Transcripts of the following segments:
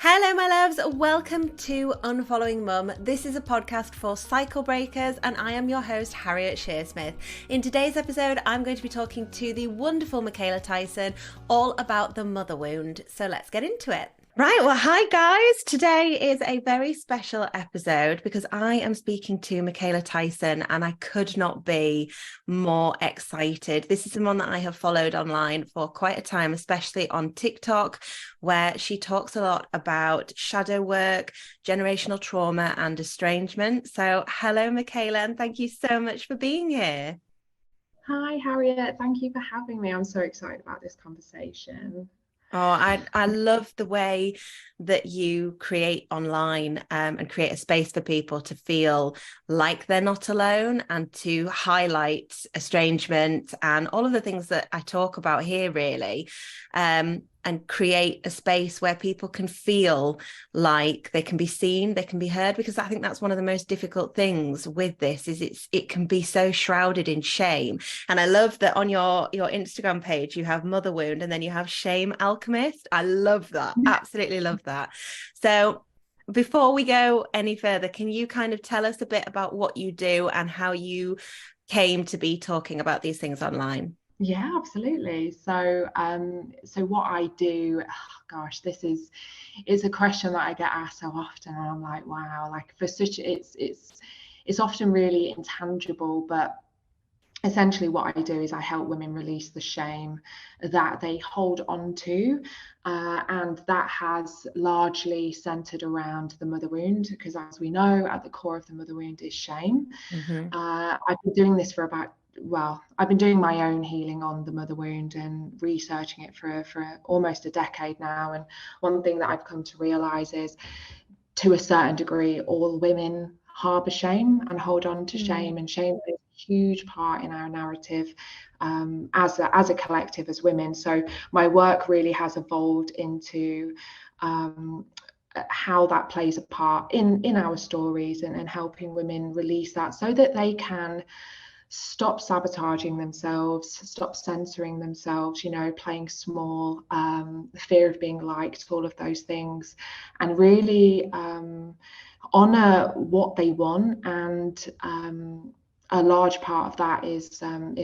Hello, my loves. Welcome to Unfollowing Mum. This is a podcast for cycle breakers, and I am your host, Harriet Shearsmith. In today's episode, I'm going to be talking to the wonderful Michaila Tyson all about the mother wound. So let's get into it. Right, well, hi guys. Today is a very special episode because I am speaking to Michaila Tyson and I could not be more excited. This is someone that I have followed online for quite a time, especially on TikTok, where she talks a lot about shadow work, generational trauma and estrangement. So hello, Michaila, and thank you so much for being here. Hi, Harriet. Thank you for having me. I'm so excited about this conversation. Oh, I love the way that you create online and create a space for people to feel like they're not alone and to highlight estrangement and all of the things that I talk about here, really, and create a space where people can feel like they can be seen, they can be heard, because I think that's one of the most difficult things with this is it can be so shrouded in shame. And I love that on your Instagram page, you have Motherwound and then you have Shame Alchemist. I love that. Absolutely love that. So before we go any further, can you kind of tell us a bit about what you do and how you came to be talking about these things online? Yeah, absolutely. So what I do, gosh, it's a question that I get asked so often, and I'm like, wow, like for such it's often really intangible, but essentially what I do is I help women release the shame that they hold on to, and that has largely centered around the mother wound, because as we know, at the core of the mother wound is shame. I've been doing this for I've been doing my own healing on the mother wound and researching it for almost a decade now. And one thing that I've come to realize is, to a certain degree, all women harbour shame and hold on to shame, and shame plays a huge part in our narrative as a collective, as women. So my work really has evolved into how that plays a part in our stories, and helping women release that so that they can stop sabotaging themselves, stop censoring themselves, playing small, fear of being liked, all of those things, and really honor what they want. And a large part of that is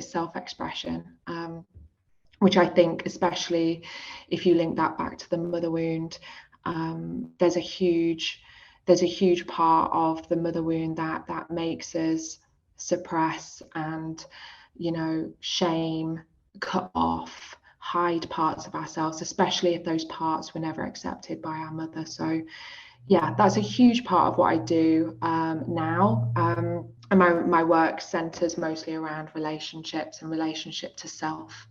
self-expression, which I think, especially if you link that back to the mother wound, there's a huge part of the mother wound that makes us suppress and, shame, cut off, hide parts of ourselves, especially if those parts were never accepted by our mother. So yeah, that's a huge part of what I do now. And my work centers mostly around relationships and relationship to self,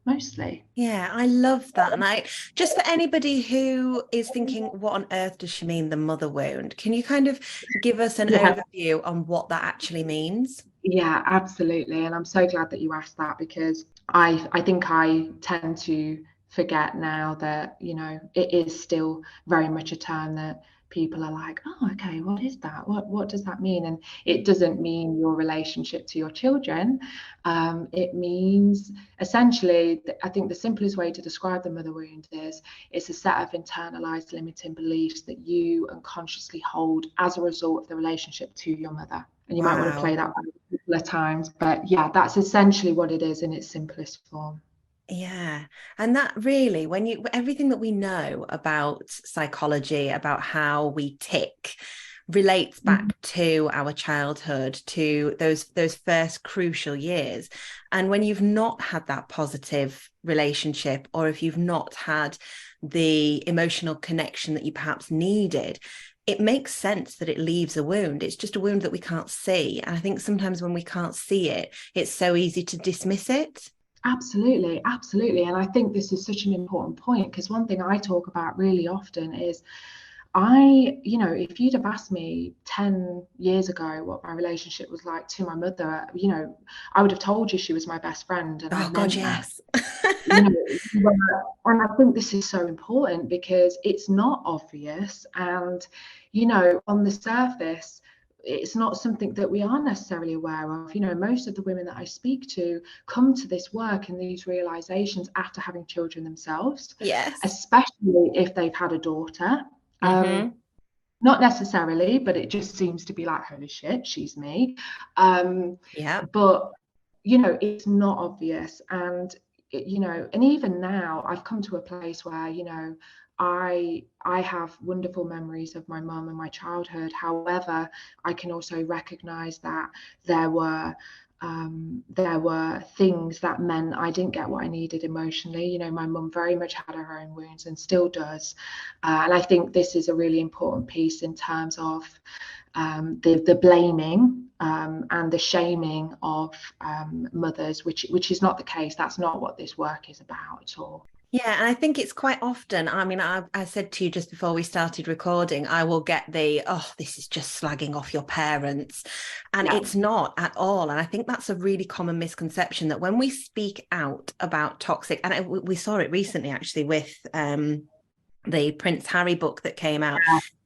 mostly. Yeah, I love that. And just for anybody who is thinking, what on earth does she mean, the mother wound? Can you kind of give us an overview on what that actually means? Yeah, absolutely. And I'm so glad that you asked that, because I think I tend to forget now that, it is still very much a term that people are like, oh, okay, what is that? What does that mean? And it doesn't mean your relationship to your children. It means, essentially, I think the simplest way to describe the mother wound is it's a set of internalized limiting beliefs that you unconsciously hold as a result of the relationship to your mother. And you might want to play that back a couple of times, but yeah, that's essentially what it is in its simplest form. Yeah. And that really, everything that we know about psychology, about how we tick, relates back to our childhood, to those first crucial years. And when you've not had that positive relationship, or if you've not had the emotional connection that you perhaps needed, it makes sense that it leaves a wound. It's just a wound that we can't see. And I think sometimes when we can't see it, it's so easy to dismiss it. Absolutely, absolutely. And I think this is such an important point, because one thing I talk about really often is, if you'd have asked me 10 years ago what my relationship was like to my mother, I would have told you she was my best friend. And I God, meant yes. and I think this is so important because it's not obvious. And, on the surface, it's not something that we are necessarily aware of. Most of the women that I speak to come to this work and these realizations after having children themselves, Yes. especially if they've had a daughter. Mm-hmm. Not necessarily, but it just seems to be like, holy shit, she's me. Yeah. But, you know, it's not obvious. And, you know, and even now I've come to a place where, you know, I have wonderful memories of my mum and my childhood. However, I can also recognize that there were there were things that meant I didn't get what I needed emotionally. You know, my mum very much had her own wounds and still does. And I think this is a really important piece in terms of the blaming and the shaming of mothers, which is not the case. That's not what this work is about at all. Yeah, and I think it's quite often. I mean, I said to you just before we started recording, I will get oh, this is just slagging off your parents. And Yeah. it's not at all. And I think that's a really common misconception that when we speak out about toxic, and we saw it recently actually with the Prince Harry book that came out,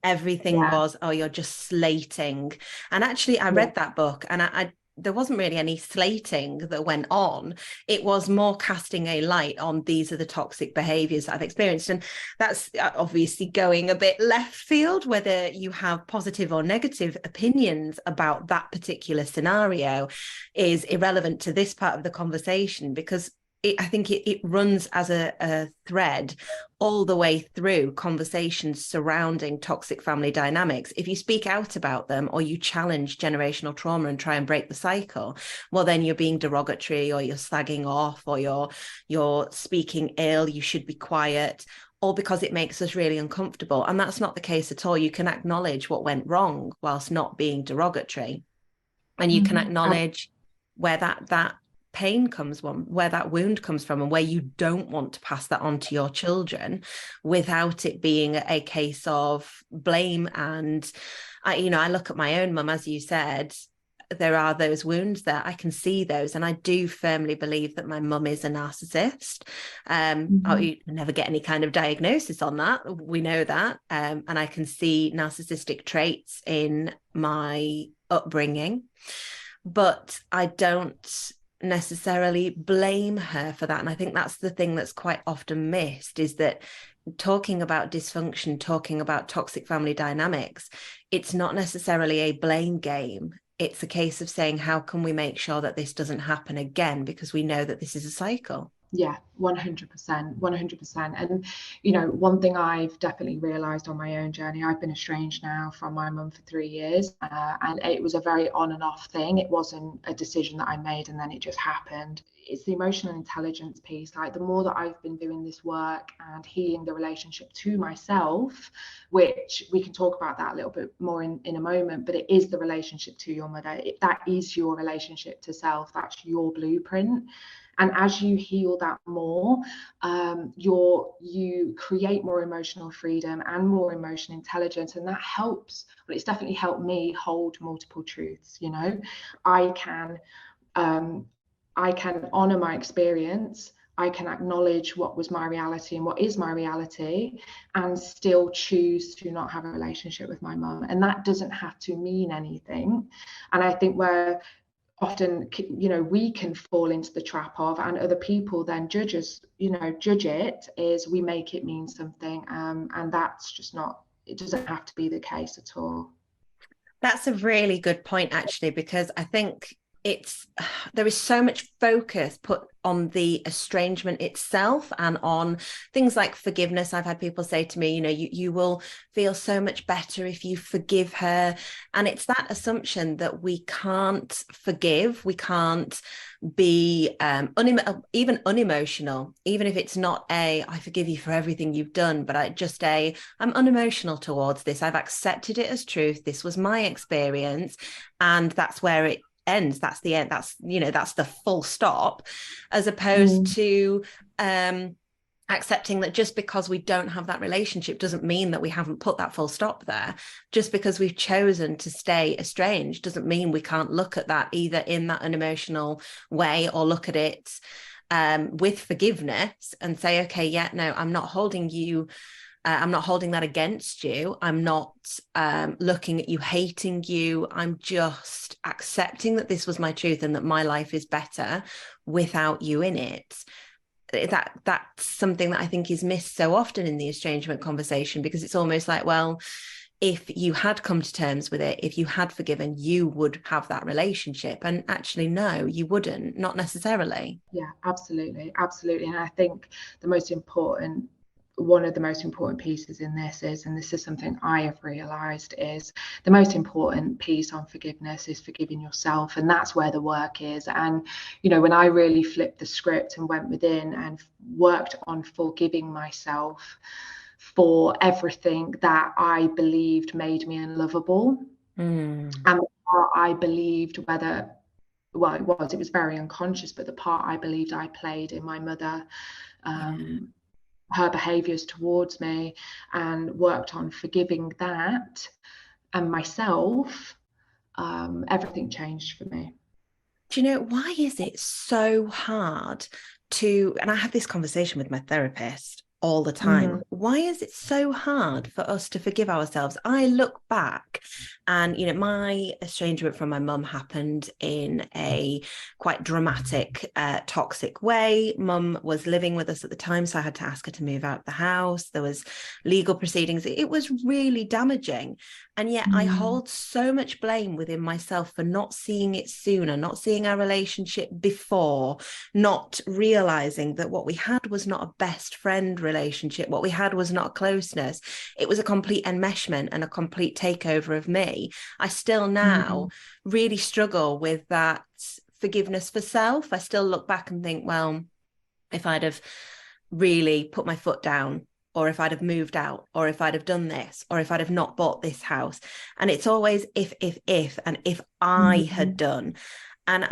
everything Yeah. was, oh, you're just slating. And actually, I Yeah. read that book and I there wasn't really any slating that went on. It was more casting a light on these are the toxic behaviors that I've experienced. And that's obviously going a bit left field, whether you have positive or negative opinions about that particular scenario is irrelevant to this part of the conversation, because I think it runs as a thread all the way through conversations surrounding toxic family dynamics. If you speak out about them or you challenge generational trauma and try and break the cycle, well, then you're being derogatory or you're slagging off or you're speaking ill, you should be quiet, all because it makes us really uncomfortable. And that's not the case at all. You can acknowledge what went wrong whilst not being derogatory. And you can acknowledge where that pain comes from, where that wound comes from, and where you don't want to pass that on to your children without it being a case of blame. And I look at my own mum, as you said, there are those wounds there. I can see those. And I do firmly believe that my mum is a narcissist. I never get any kind of diagnosis on that. We know that. And I can see narcissistic traits in my upbringing, but I don't necessarily blame her for that. And I think that's the thing that's quite often missed, is that talking about dysfunction, talking about toxic family dynamics, it's not necessarily a blame game. It's a case of saying, how can we make sure that this doesn't happen again? Because we know that this is a cycle. Yeah, 100%, 100%. And, you know, one thing I've definitely realized on my own journey, I've been estranged now from my mum for 3 years, and it was a very on and off thing. It wasn't a decision that I made and then it just happened. It's the emotional intelligence piece. Like, the more that I've been doing this work and healing the relationship to myself, which we can talk about that a little bit more in a moment, but it is the relationship to your mother. That is your relationship to self. That's your blueprint. And as you heal that more, you create more emotional freedom and more emotional intelligence, and that helps. But it's definitely helped me hold multiple truths. You know, I can honor my experience. I can acknowledge what was my reality and what is my reality, and still choose to not have a relationship with my mum. And that doesn't have to mean anything. And I think where often, you know, we can fall into the trap of, and other people then judge it, is we make it mean something, and that's just not, it doesn't have to be the case at all. That's a really good point, actually, because I think there is so much focus put on the estrangement itself and on things like forgiveness. I've had people say to me, you will feel so much better if you forgive her. And it's that assumption that we can't forgive, we can't be even unemotional, even if it's not I forgive you for everything you've done, but I'm unemotional towards this. I've accepted it as truth. This was my experience, and that's where it ends. That's the end. That's the full stop, as opposed to accepting that just because we don't have that relationship doesn't mean that we haven't put that full stop there. Just because we've chosen to stay estranged doesn't mean we can't look at that either in that unemotional way, or look at it with forgiveness and say, okay, yeah, no, I'm not holding you. I'm not holding that against you. I'm not looking at you, hating you. I'm just accepting that this was my truth and that my life is better without you in it. that's something that I think is missed so often in the estrangement conversation, because it's almost like, well, if you had come to terms with it, if you had forgiven, you would have that relationship. And actually, no, you wouldn't, not necessarily. Yeah, absolutely. Absolutely. And I think one of the most important pieces in this is, and this is something I have realized, is the most important piece on forgiveness is forgiving yourself. And that's where the work is. And, you know, when I really flipped the script and went within and worked on forgiving myself for everything that I believed made me unlovable, and the part I believed, it was very unconscious, but the part I believed I played in my mother, her behaviors towards me, and worked on forgiving that and myself, everything changed for me. Do you know, why is it so hard to, and I have this conversation with my therapist all the time. Why is it so hard for us to forgive ourselves? I look back and, you know, my estrangement from my mum happened in a quite dramatic, toxic way. Mum was living with us at the time, so I had to ask her to move out of the house. There was legal proceedings. It was really damaging. And yet I hold so much blame within myself for not seeing it sooner, not seeing our relationship before, not realizing that what we had was not a best friend relationship. What we had was not a closeness. It was a complete enmeshment and a complete takeover of me. I still now really struggle with that forgiveness for self. I still look back and think, well, if I'd have really put my foot down, or if I'd have moved out, or if I'd have done this, or if I'd have not bought this house. And it's always if, and if I had done. And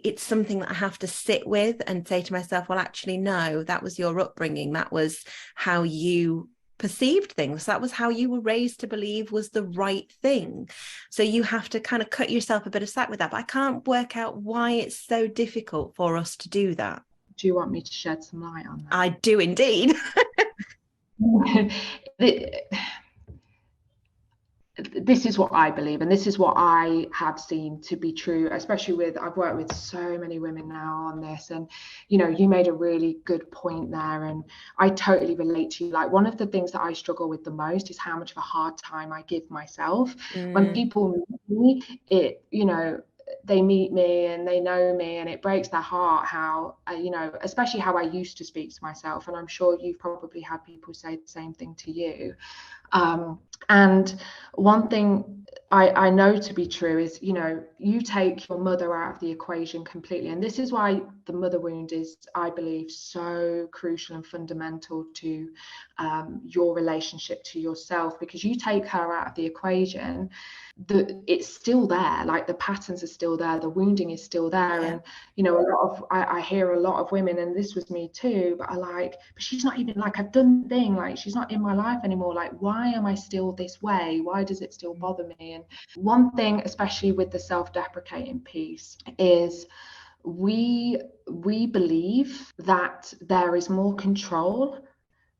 it's something that I have to sit with and say to myself, well, actually, no, that was your upbringing. That was how you perceived things. That was how you were raised to believe was the right thing. So you have to kind of cut yourself a bit of slack with that. But I can't work out why it's so difficult for us to do that. Do you want me to shed some light on that? I do indeed. This is what I believe, and this is what I have seen to be true, especially I've worked with so many women now on this. And, you know, you made a really good point there, and I totally relate to you. Like, one of the things that I struggle with the most is how much of a hard time I give myself. When people meet me, they meet me and they know me, and it breaks their heart how, especially how I used to speak to myself. And I'm sure you've probably had people say the same thing to you. And one thing I know to be true is, you know, you take your mother out of the equation completely. And this is why the mother wound is, I believe, so crucial and fundamental to your relationship to yourself, because you take her out of the equation, it's still there. Like, the patterns are still there, the wounding is still there. And, you know, I hear a lot of women, and this was me too, but but she's not even, like, I've done the thing, like, she's not in my life anymore. Like, why am I still this way? Why does it still bother me? And one thing, especially with the self-deprecating piece, is we believe that there is more control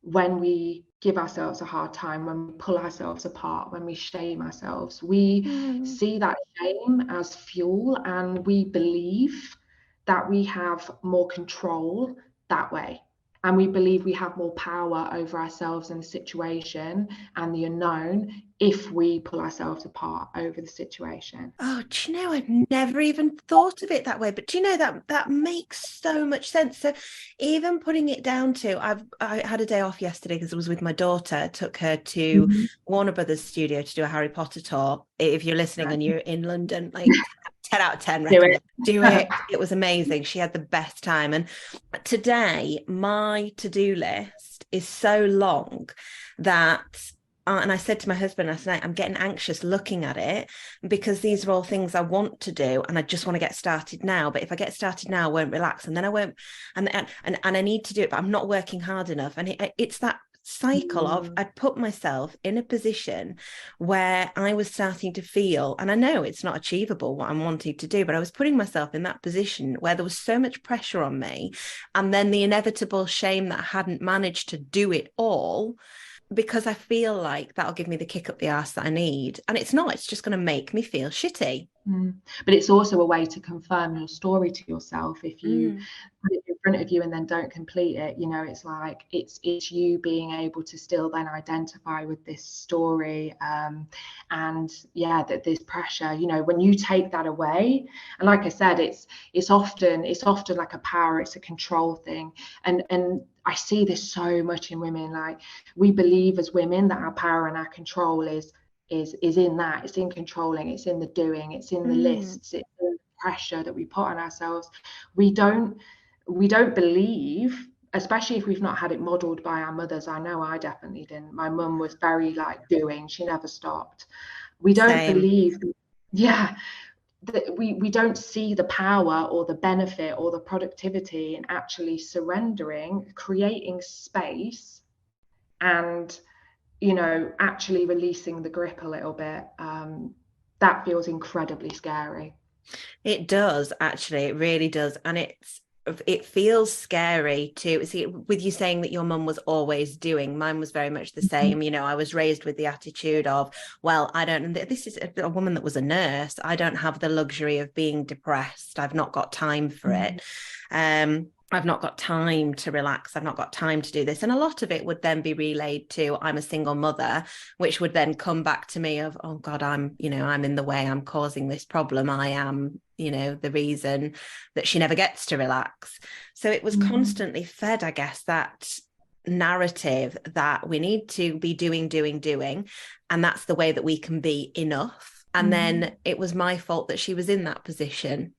when we give ourselves a hard time, when we pull ourselves apart, when we shame ourselves. We see that shame as fuel, and we believe that we have more control that way. And we believe we have more power over ourselves and the situation and the unknown if we pull ourselves apart over the situation. Oh, do you know, I'd never even thought of it that way. But do you know, that makes so much sense. So even putting it down to, I had a day off yesterday because I was with my daughter. I took her to Warner Brothers studio to do a Harry Potter tour. If you're listening and you're in London, like 10 out of 10 recommend. Do it. It was amazing. She had the best time. And today, my to-do list is so long that and I said to my husband last night, I'm getting anxious looking at it, because these are all things I want to do and I just want to get started now. But if I get started now, I won't relax, and then I won't, and I need to do it, but I'm not working hard enough. And it's that cycle of, I'd put myself in a position where I was starting to feel, and I know it's not achievable what I'm wanting to do, but I was putting myself in that position where there was so much pressure on me, and then the inevitable shame that I hadn't managed to do it all, because I feel like that'll give me the kick up the arse that I need. And it's not, it's just going to make me feel shitty. But it's also a way to confirm your story to yourself. If you put it in front of you and then don't complete it, you know, it's like it's you being able to still then identify with this story, and yeah, that there's pressure, you know, when you take that away. And like I said, it's often like a power, it's a control thing, and I see this so much in women. Like, we believe as women that our power and our control is in that, it's in controlling, it's in the doing, it's in the lists, it's in the pressure that we put on ourselves. We don't believe, especially if we've not had it modeled by our mothers. I know I definitely didn't. My mum was very like doing, she never stopped. We don't Same. believe, yeah, that we don't see the power or the benefit or the productivity in actually surrendering, creating space, and, you know, actually releasing the grip a little bit. That feels incredibly scary. It does, actually. It really does. And it feels scary to see, with you saying that your mum was always doing. Mine was very much the same. You know, I was raised with the attitude of, well, I don't, this is a woman that was a nurse. I don't have the luxury of being depressed. I've not got time for it. I've not got time to relax. I've not got time to do this. And a lot of it would then be relayed to, I'm a single mother, which would then come back to me of, oh God, I'm in the way. I'm causing this problem. I am, the reason that she never gets to relax. So it was constantly fed, I guess, that narrative that we need to be doing. And that's the way that we can be enough. And then it was my fault that she was in that position.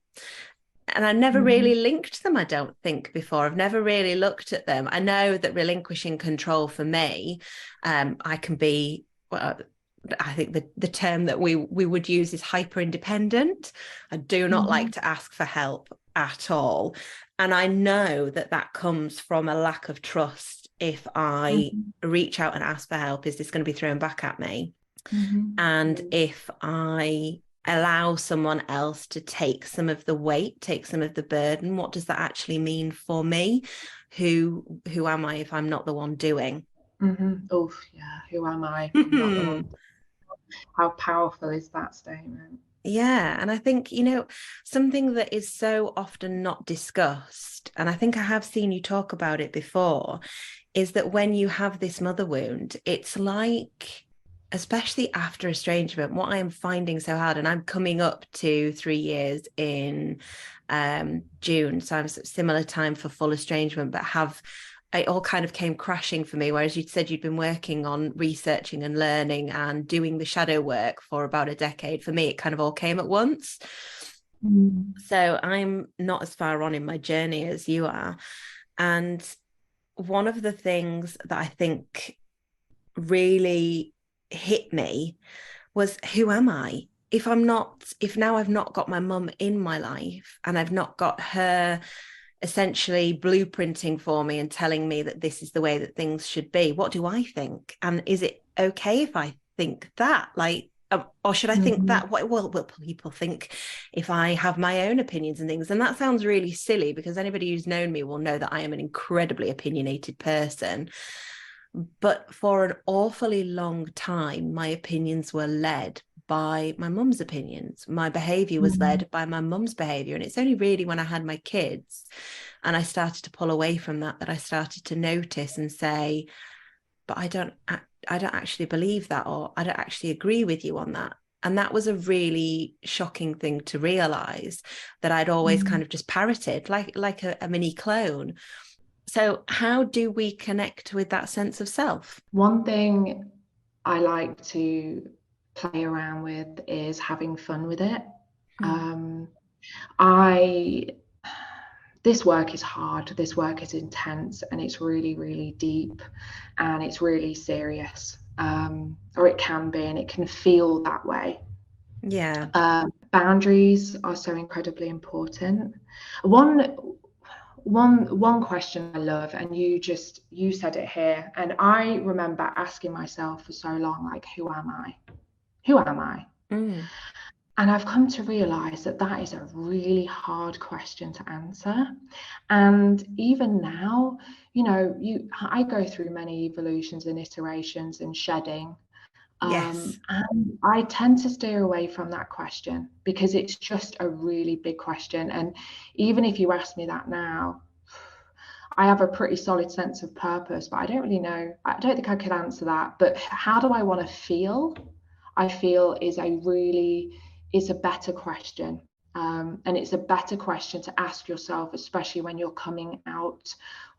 And I never really linked them, I don't think, before. I've never really looked at them. I know that relinquishing control for me, I can be, well, I think the term that we would use is hyper independent. I do not like to ask for help at all. And I know that comes from a lack of trust. If I reach out and ask for help, is this going to be thrown back at me? And if I allow someone else to take some of the weight, take some of the burden, what does that actually mean for me? Who am I if I'm not the one doing? Oh yeah, who am I? I'm not the one. How powerful is that statement? Yeah. And I think, something that is so often not discussed, and I think I have seen you talk about it before, is that when you have this mother wound, it's like, especially after estrangement, what I am finding so hard, and I'm coming up to 3 years in June, so I'm similar time for full estrangement, but it all kind of came crashing for me, whereas you said you'd been working on researching and learning and doing the shadow work for about a decade. For me, it kind of all came at once. So I'm not as far on in my journey as you are. And one of the things that I think really hit me was, who am I? If now I've not got my mum in my life and I've not got her essentially blueprinting for me and telling me that this is the way that things should be, what do I think? And is it okay if I think that? Or should I think that? What will people think if I have my own opinions and things? And that sounds really silly, because anybody who's known me will know that I am an incredibly opinionated person. But for an awfully long time, my opinions were led by my mum's opinions. My behavior was led by my mum's behavior. And it's only really when I had my kids and I started to pull away from that I started to notice and say, but I don't actually believe that, or I don't actually agree with you on that. And that was a really shocking thing to realize, that I'd always kind of just parroted like a mini clone. So how do we connect with that sense of self? One thing I like to play around with is having fun with it. This work is hard, this work is intense, and it's really, really deep, and it's really serious, or it can be, and it can feel that way. Yeah. Boundaries are so incredibly important. One question I love, and you said it here, and I remember asking myself for so long, like, who am I? Who am I? And I've come to realize that is a really hard question to answer. And even now, I go through many evolutions and iterations and shedding. Yes. And I tend to steer away from that question because it's just a really big question. And even if you ask me that now, I have a pretty solid sense of purpose, but I don't really know. I don't think I could answer that. But how do I want to feel? I feel is a better question. And it's a better question to ask yourself, especially when you're coming out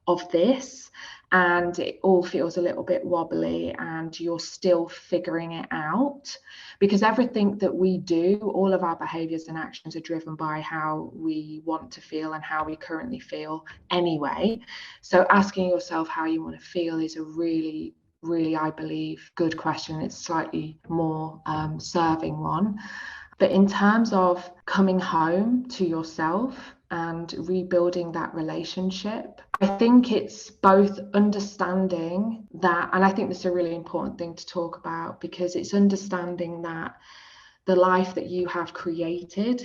of this and it all feels a little bit wobbly and you're still figuring it out, because everything that we do, all of our behaviors and actions are driven by how we want to feel and how we currently feel anyway. So asking yourself how you want to feel is a really, I believe, good question. It's slightly more serving one. But in terms of coming home to yourself and rebuilding that relationship, I think it's both understanding that, and I think this is a really important thing to talk about, because it's understanding that the life that you have created,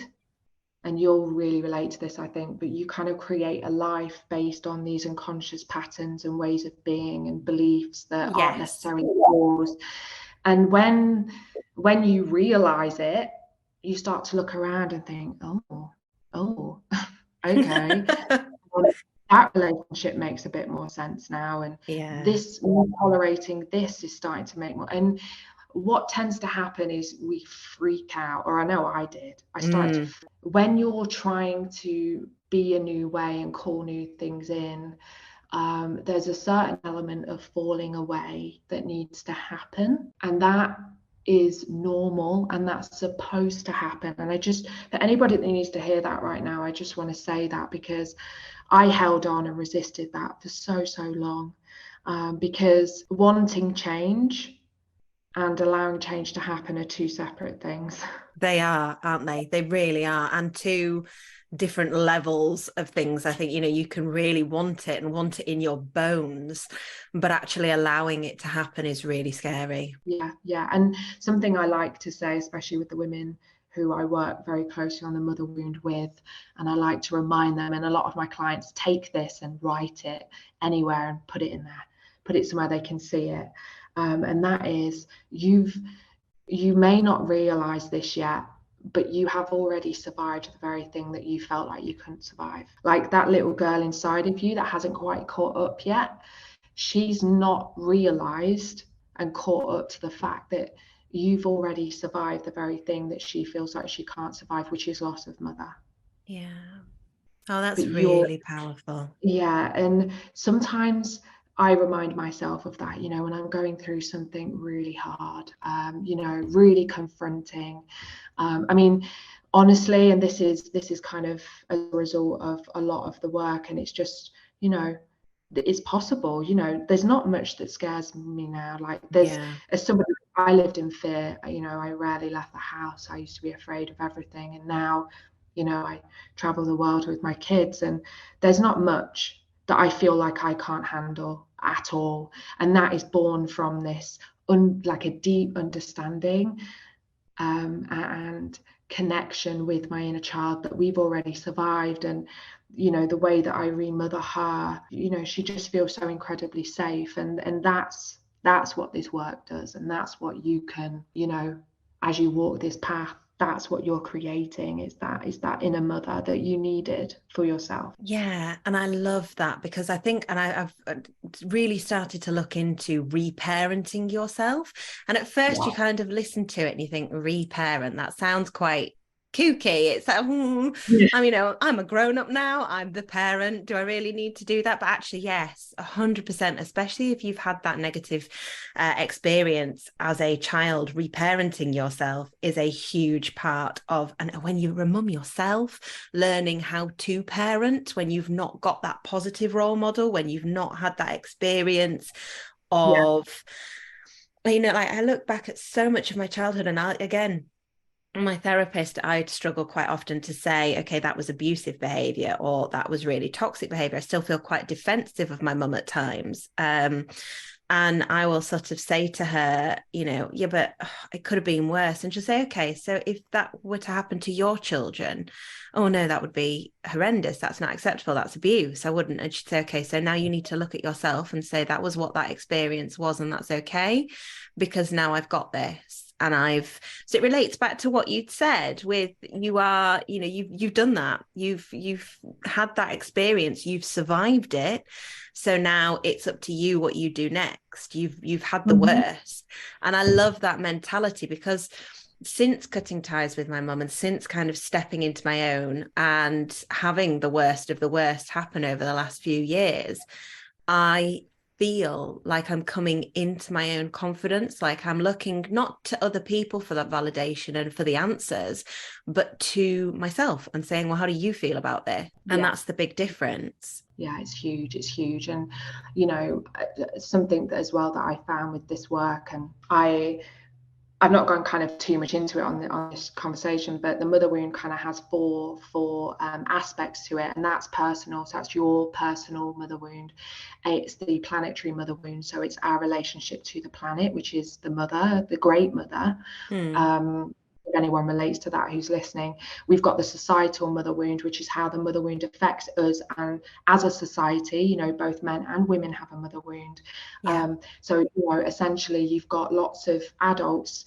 and you'll really relate to this, I think, but you kind of create a life based on these unconscious patterns and ways of being and beliefs that aren't Yes. necessarily yours. And when you realize it, you start to look around and think, oh, okay. That relationship makes a bit more sense now. And Yeah. this, tolerating this is starting to make more. And what tends to happen is we freak out, or I know I did. I started to, when you're trying to be a new way and call new things in, there's a certain element of falling away that needs to happen. And that is normal and that's supposed to happen. And I just, for anybody that needs to hear that right now, I just want to say that, because I held on and resisted that for so long, because wanting change and allowing change to happen are two separate things. They are, aren't they? They really are. And two different levels of things. I think, you can really want it and want it in your bones, but actually allowing it to happen is really scary. Yeah. And something I like to say, especially with the women who I work very closely on the Motherwound with, and I like to remind them, and a lot of my clients take this and write it anywhere and put it in there, put it somewhere they can see it. And that is, you may not realize this yet, but you have already survived the very thing that you felt like you couldn't survive. Like that little girl inside of you that hasn't quite caught up yet, she's not realized and caught up to the fact that you've already survived the very thing that she feels like she can't survive, which is loss of mother. Yeah. Oh, that's But you're, really powerful. yeah. And sometimes I remind myself of that, when I'm going through something really hard, really confronting. I mean, honestly, and this is kind of a result of a lot of the work, and it's just, it's possible. There's not much that scares me now. Like as somebody, I lived in fear. I rarely left the house. I used to be afraid of everything, and now, I travel the world with my kids, and there's not much that I feel like I can't handle at all. And that is born from this like a deep understanding and connection with my inner child that we've already survived. And the way that I remother her, she just feels so incredibly safe. And that's what this work does, and that's what you can, as you walk this path, that's what you're creating, is that inner mother that you needed for yourself. Yeah, and I love that, because I think, and I've really started to look into reparenting yourself. And at first you kind of listen to it and you think, reparent, that sounds quite kooky. It's like, I'm a grown-up now, I'm the parent, do I really need to do that? But actually, yes, 100%, especially if you've had that negative experience as a child. Reparenting yourself is a huge part of, and when you're a mum yourself, learning how to parent when you've not got that positive role model, when you've not had that experience of, like, I look back at so much of my childhood, and again, my therapist, I'd struggle quite often to say, okay, that was abusive behavior, or that was really toxic behavior. I still feel quite defensive of my mum at times. And I will sort of say to her, yeah, but it could have been worse. And she'll say, okay, so if that were to happen to your children, oh no, that would be horrendous. That's not acceptable. That's abuse. I wouldn't. And she'd say, okay, so now you need to look at yourself and say that was what that experience was, and that's okay, because now I've got this. And so it relates back to what you'd said with you've done that. You've had that experience, you've survived it. So now it's up to you what you do next. You've had the worst. And I love that mentality, because since cutting ties with my mum and since kind of stepping into my own and having the worst of the worst happen over the last few years, I feel like I'm coming into my own confidence, like I'm looking not to other people for that validation and for the answers, but to myself and saying, well, how do you feel about this? And that's the big difference. Yeah, it's huge. And something that as well that I found with this work, and I've not gone kind of too much into it on this conversation, but the mother wound kind of has four aspects to it, and that's personal. So that's your personal mother wound. It's the planetary mother wound. So it's our relationship to the planet, which is the mother, the great mother. If anyone relates to that who's listening. We've got the societal mother wound, which is how the mother wound affects us, and as a society, both men and women have a mother wound. So essentially you've got lots of adults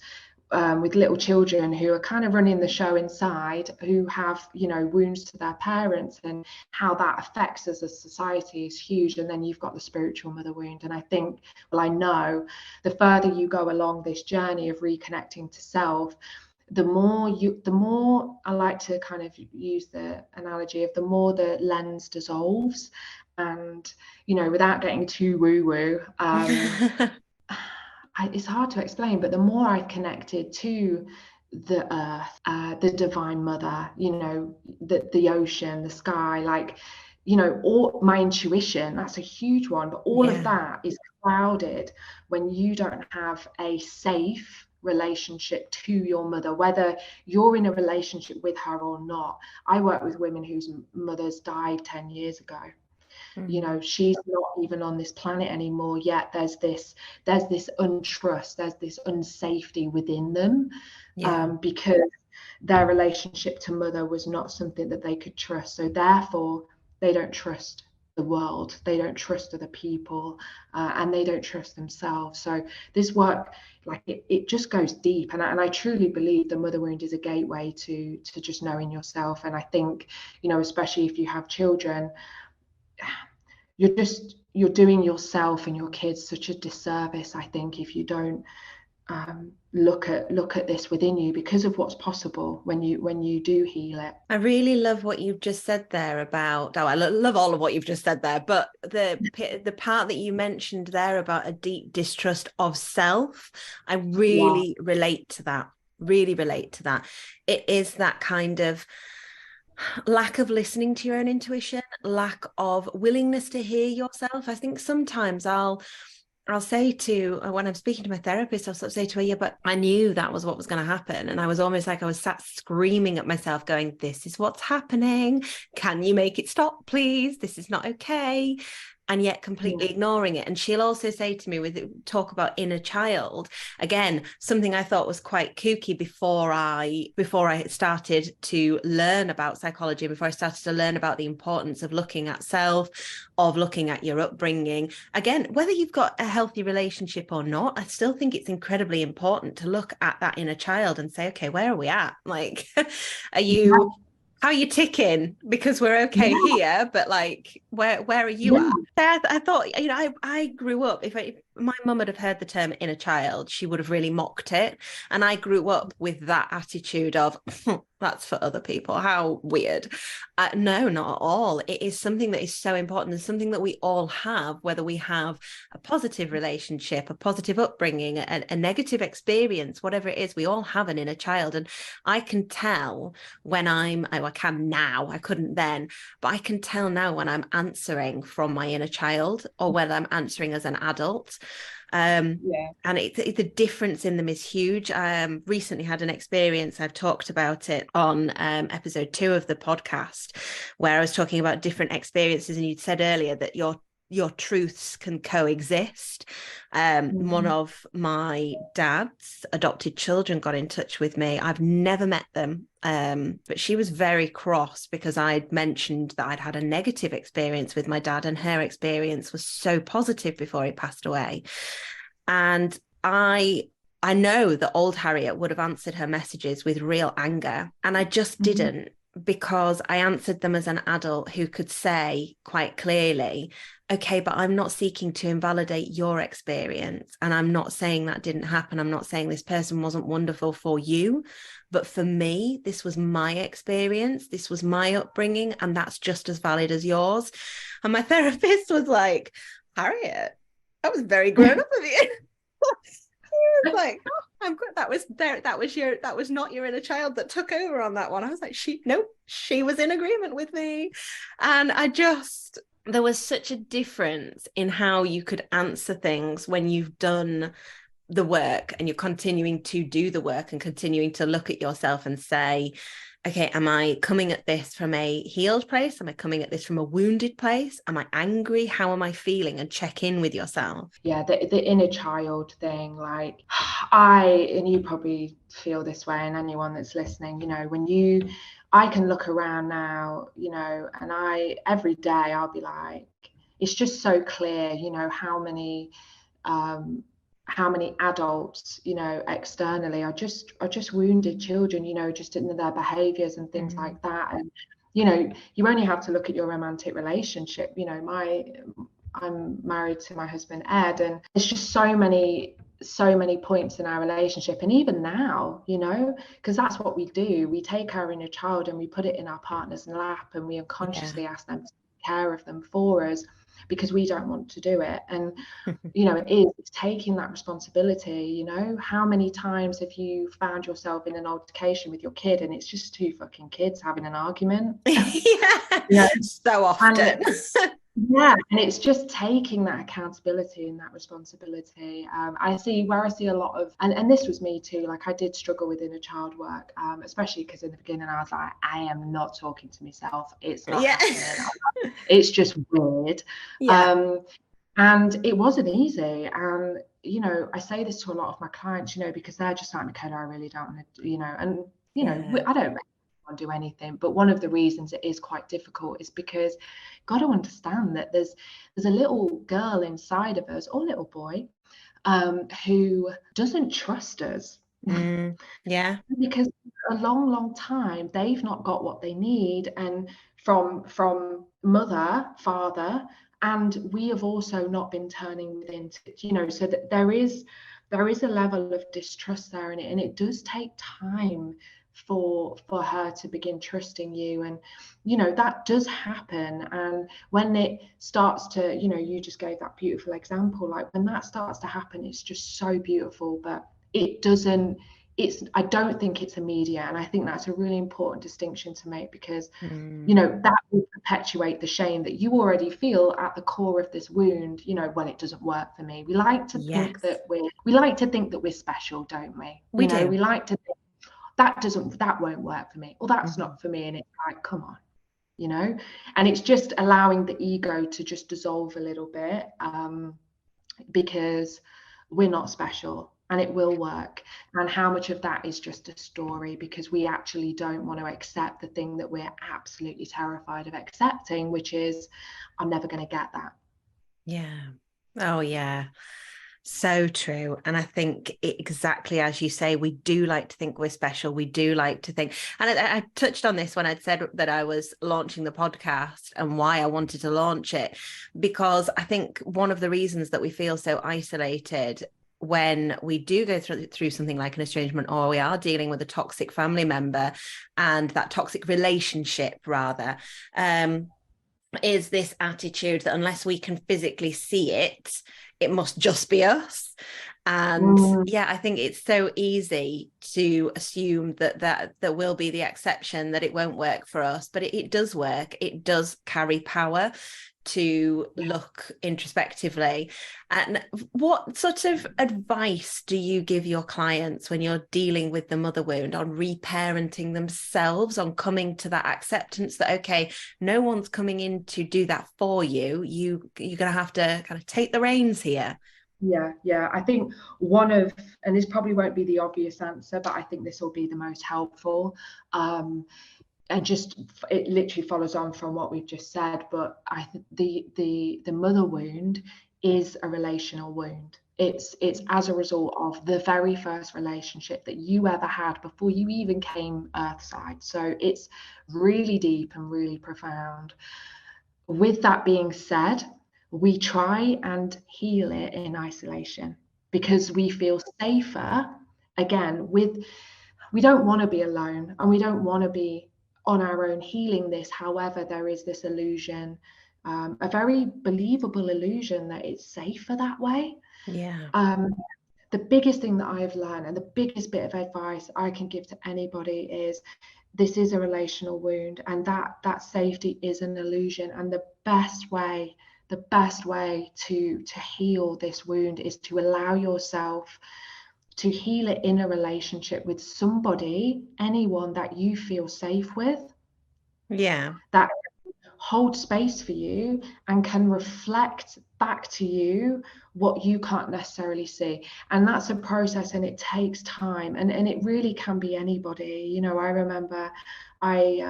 with little children who are kind of running the show inside, who have wounds to their parents, and how that affects us as society is huge. And then you've got the spiritual mother wound. And I think, I know the further you go along this journey of reconnecting to self, the more I like to kind of use the analogy of the more the lens dissolves, and without getting too woo-woo, it's hard to explain, but the more I've connected to the earth, the divine mother, the ocean, the sky, all my intuition, that's a huge one, but all of that is clouded when you don't have a safe relationship to your mother, whether you're in a relationship with her or not. I work with women whose mothers died 10 years ago. She's not even on this planet anymore, yet there's this untrust, there's this unsafety within them, because their relationship to mother was not something that they could trust. So therefore they don't trust the world, they don't trust other people, and they don't trust themselves. So this work, it just goes deep, and I truly believe the mother wound is a gateway to just knowing yourself. And I think, especially if you have children, you're doing yourself and your kids such a disservice, I think, if you don't look at this within you, because of what's possible when you do heal it. I really love what you've just said there about, I love all of what you've just said there, but the part that you mentioned there about a deep distrust of self, I really relate to that. It is that kind of lack of listening to your own intuition, lack of willingness to hear yourself. I think sometimes I'll say to, when I'm speaking to my therapist, I'll sort of say to her, yeah, but I knew that was what was going to happen. And I was almost like I was sat screaming at myself going, this is what's happening. Can you make it stop, please? This is not okay. And yet completely ignoring it. And she'll also say to me, talk about inner child, again, something I thought was quite kooky before I started to learn about psychology, before I started to learn about the importance of looking at self, of looking at your upbringing. Again, whether you've got a healthy relationship or not, I still think it's incredibly important to look at that inner child and say, okay, where are we at? Like, how are you ticking? Because we're okay here, but where are you at? I thought, I grew up, if my mum would have heard the term inner child, she would have really mocked it. And I grew up with that attitude of, that's for other people. How weird. No, not at all. It is something that is so important, and something that we all have, whether we have a positive relationship, a positive upbringing, a negative experience, whatever it is, we all have an inner child. And I can tell when I can now, I couldn't then, but I can tell now when I'm answering from my inner child or whether I'm answering as an adult. And the difference in them is huge. Recently had an experience, I've talked about it on episode 2 of the podcast, where I was talking about different experiences, and you'd said earlier that your your truths can coexist. One of my dad's adopted children got in touch with me. I've never met them, but she was very cross because I'd mentioned that I'd had a negative experience with my dad, and her experience was so positive before he passed away. And I know that old Harriet would have answered her messages with real anger, and I just didn't, because I answered them as an adult who could say quite clearly, okay, but I'm not seeking to invalidate your experience. And I'm not saying that didn't happen. I'm not saying this person wasn't wonderful for you. But for me, this was my experience. This was my upbringing. And that's just as valid as yours. And my therapist was like, Harriet, that was very grown up of you. He was like, oh, I'm good. That was not your inner child that took over on that one. I was like, she was in agreement with me. And there was such a difference in how you could answer things when you've done the work and you're continuing to do the work and continuing to look at yourself and say, okay, am I coming at this from a healed place? Am I coming at this from a wounded place? Am I angry? How am I feeling? And check in with yourself. Yeah, the inner child thing, like and you probably feel this way, and anyone that's listening, I can look around now, and every day I'll be like, it's just so clear, how many adults, externally are just wounded children, just in their behaviors and things like that. And you only have to look at your romantic relationship. I'm married to my husband Ed, and there's just so many points in our relationship. And even now, because that's what we do, we take our inner child and we put it in our partner's lap, and we unconsciously ask them to take care of them for us, because we don't want to do it. And it's taking that responsibility. How many times have you found yourself in an altercation with your kid, and it's just two fucking kids having an argument? So often. And it's just taking that accountability and that responsibility. I see a lot of, and this was me too, like I did struggle with inner child work, especially because in the beginning I was like, I am not talking to myself, it's not happening. It's just weird. And it wasn't easy. And I say this to a lot of my clients, because they're just like, Michaila, I really don't want to, I don't do anything. But one of the reasons it is quite difficult is because you've got to understand that there's a little girl inside of us, or little boy, who doesn't trust us. Because for a long time they've not got what they need, and from mother, father, and we have also not been turning within so that there is a level of distrust there in it, and it does take time for her to begin trusting you. And that does happen. And when it starts to, you just gave that beautiful example, like when that starts to happen, it's just so beautiful. But I don't think it's immediate. And I think that's a really important distinction to make, because that will perpetuate the shame that you already feel at the core of this wound. Well, it doesn't work for me. We like to think that we're special, don't we? We like to think that won't work for me, or that's not for me. And it's like, come on, and it's just allowing the ego to just dissolve a little bit, because we're not special, and it will work. And how much of that is just a story, because we actually don't want to accept the thing that we're absolutely terrified of accepting, which is, I'm never going to get that. Oh yeah, so true. And I think exactly as you say, we do like to think we're special. We do like to think, and I touched on this when I'd said that I was launching the podcast and why I wanted to launch it, because I think one of the reasons that we feel so isolated when we do go through something like an estrangement, or we are dealing with a toxic family member, and that toxic relationship rather, is this attitude that unless we can physically see it, it must just be us. And yeah, I think it's so easy to assume that will be the exception, that it won't work for us, but it does work. It does carry power to look introspectively. And what sort of advice do you give your clients when you're dealing with the mother wound on reparenting themselves, on coming to that acceptance that, okay, no one's coming in to do that for you. You're going to have to kind of take the reins here. Yeah. I think and this probably won't be the obvious answer, but I think this will be the most helpful. And just it literally follows on from what we've just said. But I think the mother wound is a relational wound. It's as a result of the very first relationship that you ever had before you even came earthside. So it's really deep and really profound. With that being said, we try and heal it in isolation because we feel safer. Again, we don't want to be alone, and we don't want to be on our own healing this. However, there is this illusion, a very believable illusion, that it's safer that way. Yeah. The biggest thing that I've learned, and the biggest bit of advice I can give to anybody, is this is a relational wound, and that safety is an illusion. And the best way to heal this wound is to allow yourself to heal it in a relationship with somebody, anyone that you feel safe with, Yeah. that hold space for you and can reflect back to you what you can't necessarily see. And that's a process, and it takes time, and it really can be anybody. You know, I remember I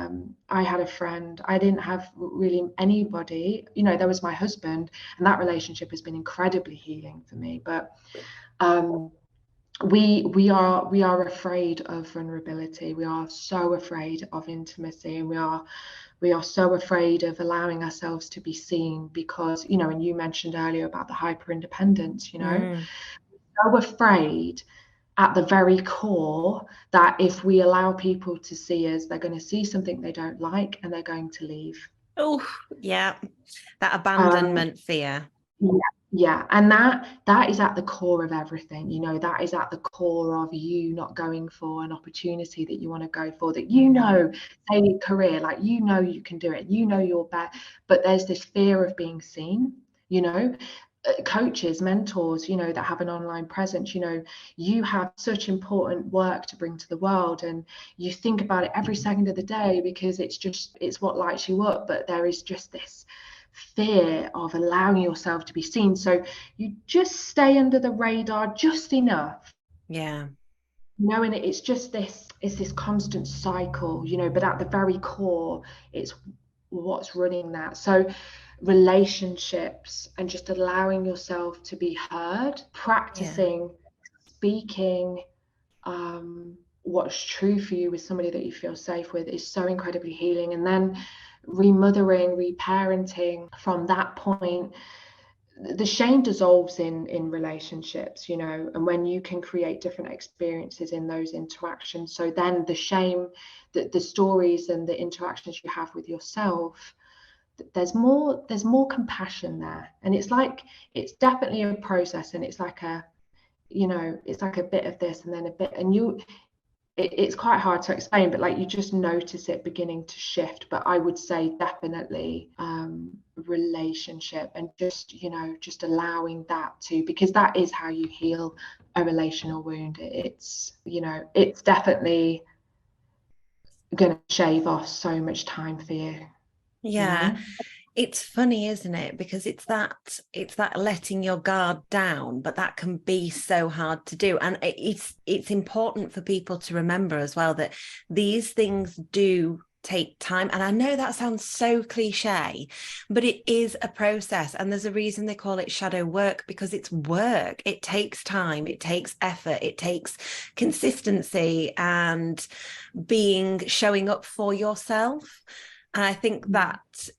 had a friend. I didn't have really anybody. You know, there was my husband, and that relationship has been incredibly healing for me. But we are afraid of vulnerability. We are so afraid of intimacy, and we are so afraid of allowing ourselves to be seen, because, you know, and you mentioned earlier about the hyper independence, you know, so afraid at the very core that if we allow people to see us, they're going to see something they don't like and they're going to leave. Oh, yeah. That Um, abandonment fear. yeah, and that is at the core of everything. You know, that is at the core of you not going for an opportunity that you want to go for, that, you know, say career, like, you know, you can do it, you know, you're better, but there's this fear of being seen. You know, coaches, mentors, you know, that have an online presence, you know, you have such important work to bring to the world, and you think about it every second of the day, because it's what lights you up. But there is just this fear of allowing yourself to be seen, so you just stay under the radar just enough. Yeah. Knowing it's just this constant cycle, you know, but at the very core, it's what's running that. So relationships, and just allowing yourself to be heard, Yeah. practicing speaking what's true for you with somebody that you feel safe with, is so incredibly healing. And then remothering, reparenting from that point, the shame dissolves in relationships, you know, and when you can create different experiences in those interactions, so then the shame, the stories and the interactions you have with yourself, there's more compassion there. And it's definitely a process, and it's like a, you know, it's like a bit of this and then a bit, and it's quite hard to explain, but like, you just notice it beginning to shift. But I would say definitely relationship, and just, you know, just allowing that to, because that is how you heal a relational wound. It's, you know, it's definitely going to shave off so much time for you, you Yeah. know. It's funny, isn't it? Because it's that letting your guard down, but that can be so hard to do. And it's important for people to remember as well that these things do take time. And I know that sounds so cliche, but it is a process. And there's a reason they call it shadow work, because it's work. It takes time, it takes effort, it takes consistency, and showing up for yourself. And I think that's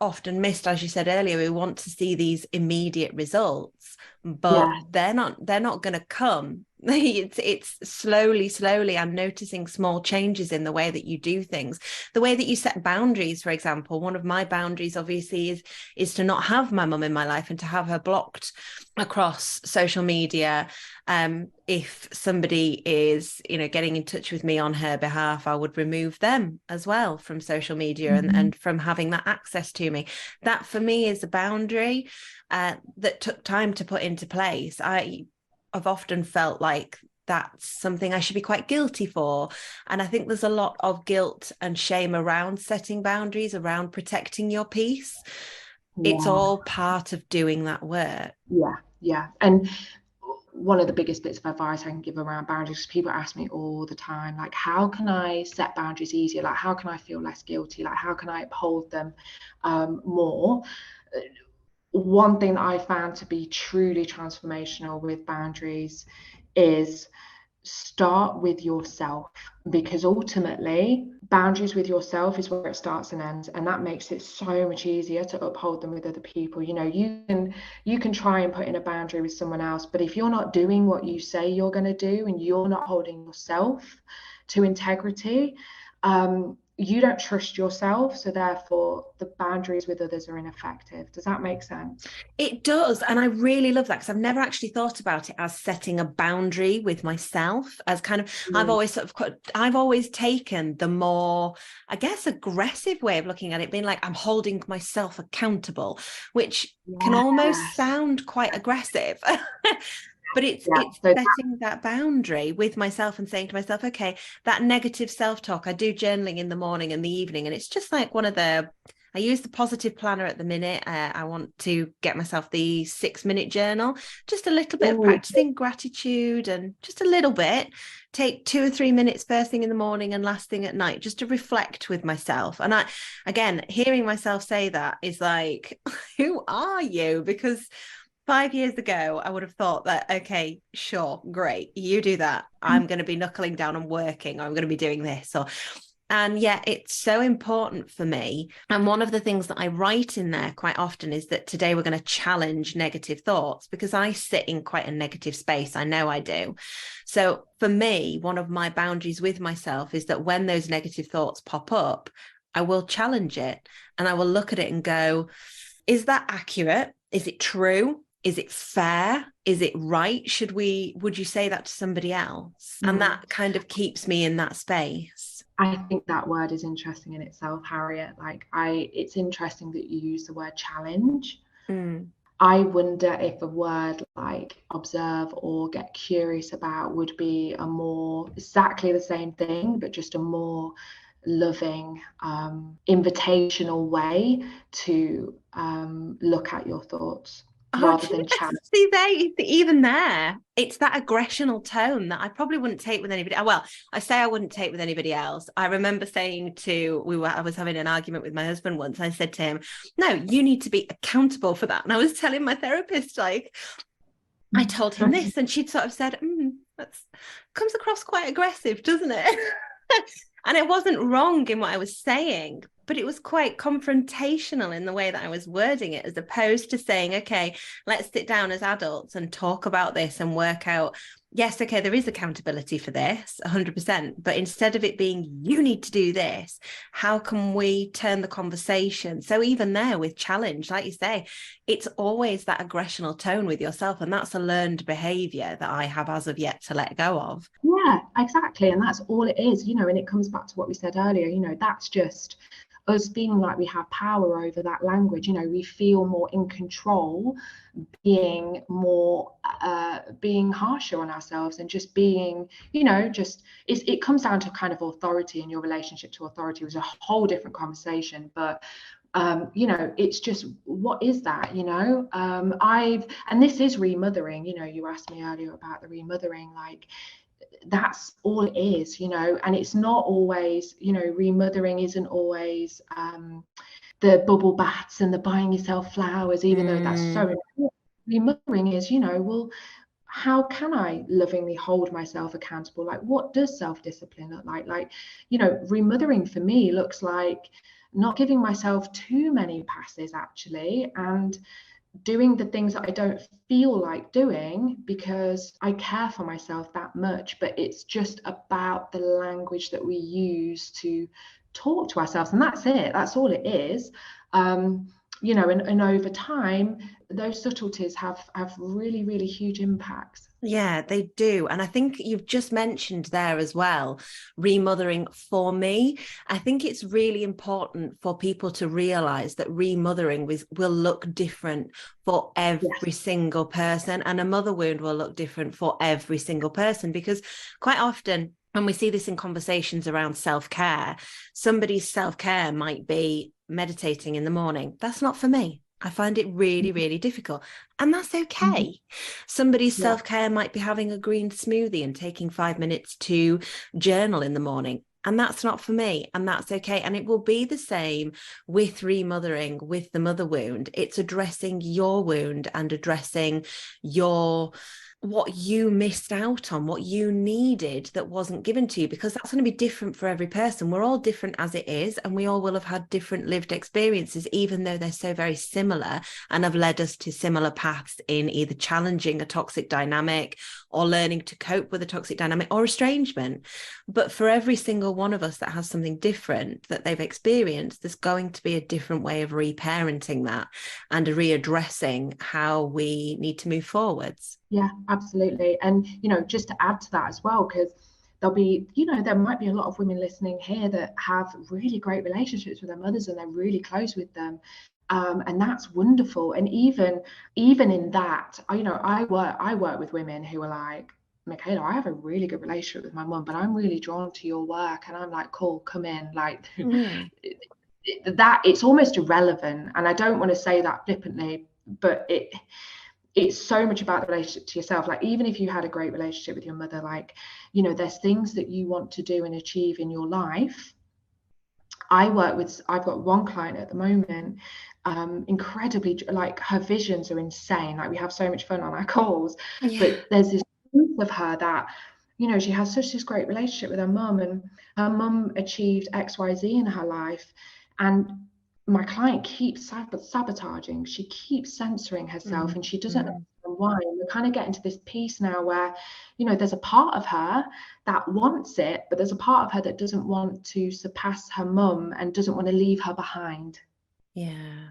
often missed. As you said earlier, we want to see these immediate results, but Yeah. they're not going to come It's slowly I'm noticing small changes in the way that you do things, the way that you set boundaries. For example, one of my boundaries obviously is to not have my mum in my life and to have her blocked across social media. If somebody is, getting in touch with me on her behalf, I would remove them as well from social media and from having that access to me. That for me is a boundary that took time to put into place. I've often felt like that's something I should be quite guilty for. And I think there's a lot of guilt and shame around setting boundaries, around protecting your peace. It's Yeah, all part of doing that work. yeah. And one of the biggest bits of advice I can give around boundaries, people ask me all the time, like, how can I set boundaries easier? Like, how can I feel less guilty? Like, how can I uphold them more? One thing that I found to be truly transformational with boundaries is start with yourself, because ultimately boundaries with yourself is where it starts and ends, and that makes it so much easier to uphold them with other people. You can try and put in a boundary with someone else, but if you're not doing what you say you're going to do and you're not holding yourself to integrity, you don't trust yourself, so therefore the boundaries with others are ineffective. Does that make sense? It does. And I really love that because I've never actually thought about it as setting a boundary with myself, as kind of, I've always taken the more, I guess, aggressive way of looking at it, being like, I'm holding myself accountable, which can almost Yes. sound quite aggressive. But it's Yeah. it's setting that boundary with myself and saying to myself, okay, that negative self-talk, I do journaling in the morning and the evening, and it's just like I use the positive planner at the minute. I want to get myself the 6-minute journal, just a little bit of practicing gratitude and just a little bit. Take 2 or 3 minutes first thing in the morning and last thing at night, just to reflect with myself. And again, hearing myself say that is like, who are you? Because 5 years ago, I would have thought that, okay, sure, great, you do that. I'm going to be knuckling down and working, or I'm going to be doing this. And yeah, it's so important for me. And one of the things that I write in there quite often is that today we're going to challenge negative thoughts, because I sit in quite a negative space. I know I do. So for me, one of my boundaries with myself is that when those negative thoughts pop up, I will challenge it and I will look at it and go, is that accurate? Is it true? Is it fair? Is it right? Would you say that to somebody else? And that kind of keeps me in that space. I think that word is interesting in itself, Harriet. It's interesting that you use the word challenge. Mm. I wonder if a word like observe or get curious about would be a more exactly the same thing, but just a more loving, invitational way to look at your thoughts Oh, rather than challenge. see even there, it's that aggressional tone that I probably wouldn't take with anybody. Well, I say I wouldn't take with anybody else. I remember saying I was having an argument with my husband once. I said to him, no, you need to be accountable for that. And I was telling my therapist, like, I told him this, and she'd sort of said, that comes across quite aggressive, doesn't it? And it wasn't wrong in what I was saying, but it was quite confrontational in the way that I was wording it, as opposed to saying, okay, let's sit down as adults and talk about this and work out, yes, okay, there is accountability for this 100%, but instead of it being, you need to do this, how can we turn the conversation? So even there with challenge, like you say, it's always that aggressional tone with yourself, and that's a learned behavior that I have as of yet to let go of. Yeah, exactly. And that's all it is, and it comes back to what we said earlier, that's just us feeling like we have power over that language. We feel more in control, being more being harsher on ourselves, and just being, it comes down to kind of authority, and your relationship to authority was a whole different conversation. But it's just, what is that? And this is remothering. You asked me earlier about the remothering, like, that's all it is. And it's not always, remothering isn't always the bubble baths and the buying yourself flowers, even though that's so important. Remothering is, well, how can I lovingly hold myself accountable? Like, what does self-discipline look like? Remothering for me looks like not giving myself too many passes, actually, and doing the things that I don't feel like doing because I care for myself that much. But it's just about the language that we use to talk to ourselves, and that's it. That's all it is. You know, and over time, those subtleties have really, really huge impacts. Yeah, they do. And I think you've just mentioned there as well, remothering for me. I think it's really important for people to realize that remothering will look different for every single person, and a mother wound will look different for every single person, because quite often, and we see this in conversations around self-care, somebody's self-care might be meditating in the morning. That's not for me. I find it really, really difficult. And that's okay. Somebody's self-care might be having a green smoothie and taking 5 minutes to journal in the morning. And that's not for me. And that's okay. And it will be the same with remothering, with the mother wound. It's addressing your wound and addressing what you missed out on, what you needed that wasn't given to you, because that's going to be different for every person. We're all different as it is, and we all will have had different lived experiences, even though they're so very similar and have led us to similar paths in either challenging a toxic dynamic or learning to cope with a toxic dynamic or estrangement. But for every single one of us that has something different that they've experienced, there's going to be a different way of reparenting that and readdressing how we need to move forwards. Yeah, absolutely. And, you know, just to add to that as well, because there'll be, you know, there might be a lot of women listening here that have really great relationships with their mothers and they're really close with them. And that's wonderful. And even in that, you know, I work with women who are like, Michaila, I have a really good relationship with my mum, but I'm really drawn to your work. And I'm like, cool, come in. Like that, it's almost irrelevant. And I don't want to say that flippantly, but it's so much about the relationship to yourself. Like, even if you had a great relationship with your mother, like, you know, there's things that you want to do and achieve in your life. I've got one client at the moment, incredibly, like, her visions are insane. Like, we have so much fun on our calls, but there's this piece of her that, you know, she has such this great relationship with her mum, and her mum achieved XYZ in her life, and my client keeps sabotaging. She keeps censoring herself, and she doesn't understand why. And we're kind of getting to this piece now where, you know, there's a part of her that wants it, but there's a part of her that doesn't want to surpass her mum and doesn't want to leave her behind. Yeah.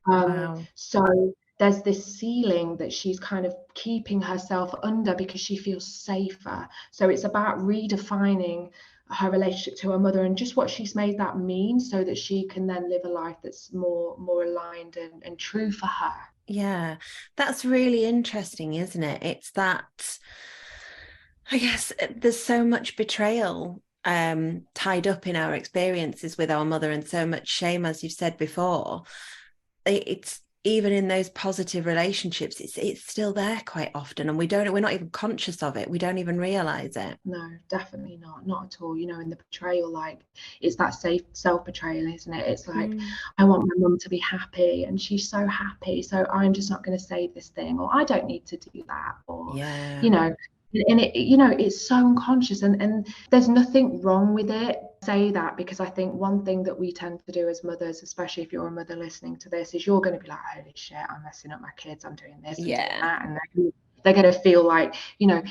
Wow. So there's this ceiling that she's kind of keeping herself under because she feels safer. So it's about redefining her relationship to her mother and just what she's made that mean, so that she can then live a life that's more aligned and true for her. Yeah, that's really interesting, isn't it? It's that, I guess, there's so much betrayal tied up in our experiences with our mother, and so much shame, as you've said before. It's even in those positive relationships, it's still there quite often, and we're not even conscious of it. We don't even realize it. No, definitely not at all. You know, in the betrayal, like, it's that self-betrayal, isn't it? It's like, I want my mum to be happy and she's so happy, so I'm just not going to say this thing, or I don't need to do that, or you know, and it, you know, it's so unconscious, and there's nothing wrong with it. Say that because I think one thing that we tend to do as mothers, especially if you're a mother listening to this, is you're going to be like, holy shit, I'm messing up my kids, I'm doing this, I'm doing that, and they're going to feel like, you know,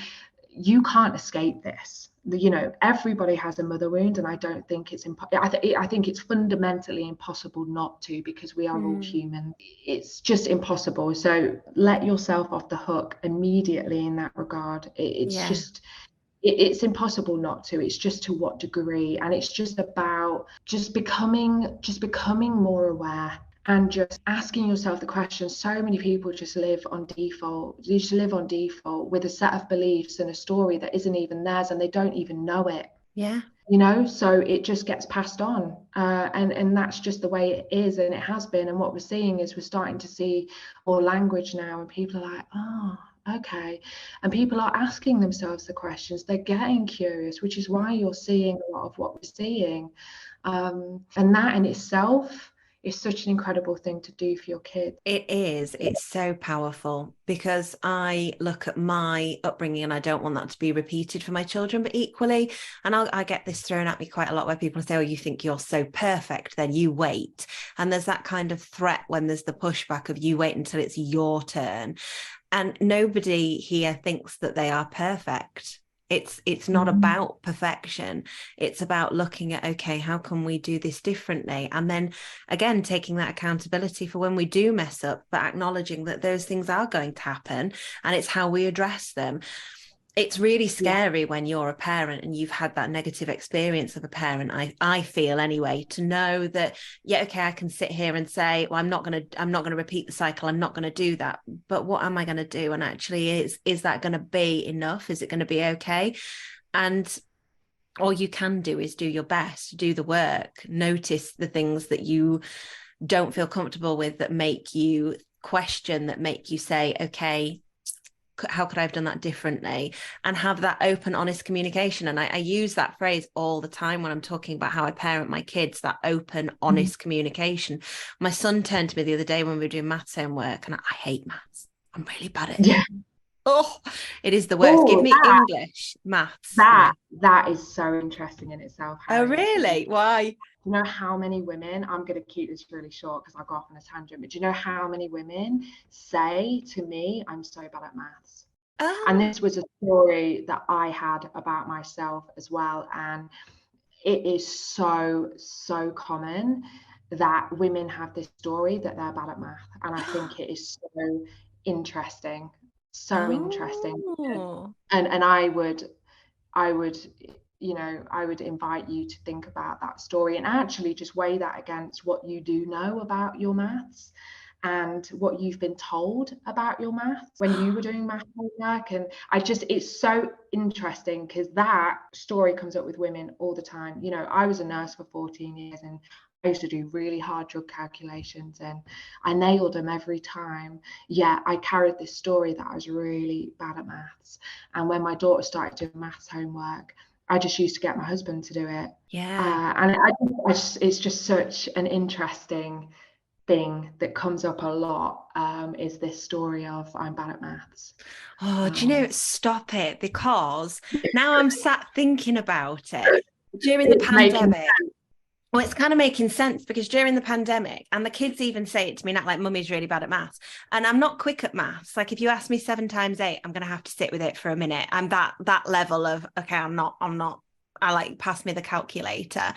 you can't escape this. You know, everybody has a mother wound, and I don't think it's I think it's fundamentally impossible not to, because we are all human. It's just impossible. So let yourself off the hook immediately in that regard. It's impossible not to. It's just to what degree, and it's just about just becoming more aware and just asking yourself the question. So many people just live on default. You just live on default with a set of beliefs and a story that isn't even theirs, and they don't even know it. Yeah. You know, so it just gets passed on, and that's just the way it is, and it has been. And what we're seeing is we're starting to see more language now, and people are like, oh, okay. And people are asking themselves the questions. They're getting curious, which is why you're seeing a lot of what we're seeing. And that in itself is such an incredible thing to do for your kids. It is. It's so powerful, because I look at my upbringing and I don't want that to be repeated for my children, but equally, and I get this thrown at me quite a lot, where people say, oh, you think you're so perfect, then you wait. And there's that kind of threat when there's the pushback of, you wait until it's your turn. And nobody here thinks that they are perfect. It's not about perfection. It's about looking at, okay, how can we do this differently? And then again, taking that accountability for when we do mess up, but acknowledging that those things are going to happen, and it's how we address them. It's really scary when you're a parent and you've had that negative experience of a parent, I feel anyway, to know that, yeah, okay, I can sit here and say, well, I'm not going to repeat the cycle. I'm not going to do that. But what am I going to do? And actually, is that going to be enough? Is it going to be okay? And all you can do is do your best, do the work, notice the things that you don't feel comfortable with, that make you question, that make you say, okay, how could I have done that differently? And have that open, honest communication. And I use that phrase all the time when I'm talking about how I parent my kids, that open, honest communication. My son turned to me the other day when we were doing maths homework, and I hate maths. I'm really bad at it. Yeah. Oh, it is the worst. Give me English, maths. That is so interesting in itself, Harriet. Oh, really? Why? Do you know how many women, I'm going to keep this really short because I'll go off on a tangent, but do you know how many women say to me, I'm so bad at maths? Oh. And this was a story that I had about myself as well. And it is so common that women have this story that they're bad at math. And I think it is so interesting. Interesting. And I would invite you to think about that story and actually just weigh that against what you do know about your maths and what you've been told about your maths when you were doing math homework. And it's so interesting because that story comes up with women all the time. You know, I was a nurse for 14 years and I used to do really hard drug calculations and I nailed them every time. Yet I carried this story that I was really bad at maths. And when my daughter started doing maths homework, I just used to get my husband to do it. Yeah. And it's just such an interesting thing that comes up a lot, is this story of I'm bad at maths. Oh, do you know, stop it, because now I'm sat thinking about it during the pandemic. Well, it's kind of making sense because during the pandemic, and the kids even say it to me now, like, mummy's really bad at maths. And I'm not quick at maths. Like, if you ask me 7 times 8, I'm going to have to sit with it for a minute. I'm that level of, okay, I'm not, I like, pass me the calculator.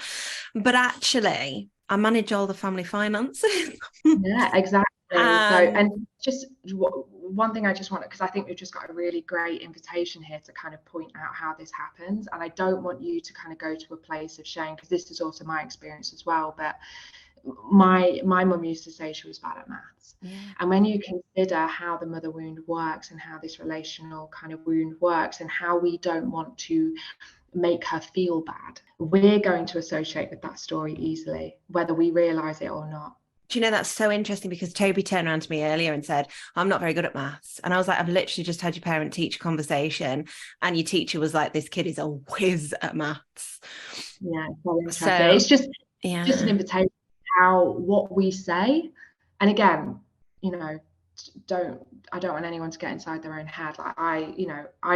But actually, I manage all the family finances. Yeah, exactly. And just one thing I just want, because I think we've just got a really great invitation here to kind of point out how this happens. And I don't want you to kind of go to a place of shame, because this is also my experience as well. But my mum used to say she was bad at maths. Yeah. And when you consider how the mother wound works and how this relational kind of wound works and how we don't want to make her feel bad, we're going to associate with that story easily, whether we realize it or not. Do you know, that's so interesting, because Toby turned around to me earlier and said, I'm not very good at maths. And I was like, I've literally just had your parent teacher conversation and your teacher was like, this kid is a whiz at maths. Yeah, so it's just an invitation how what we say. And again, you know, I don't want anyone to get inside their own head. Like I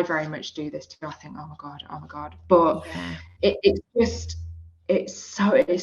very much do this too. I think, oh my god, but yeah, it's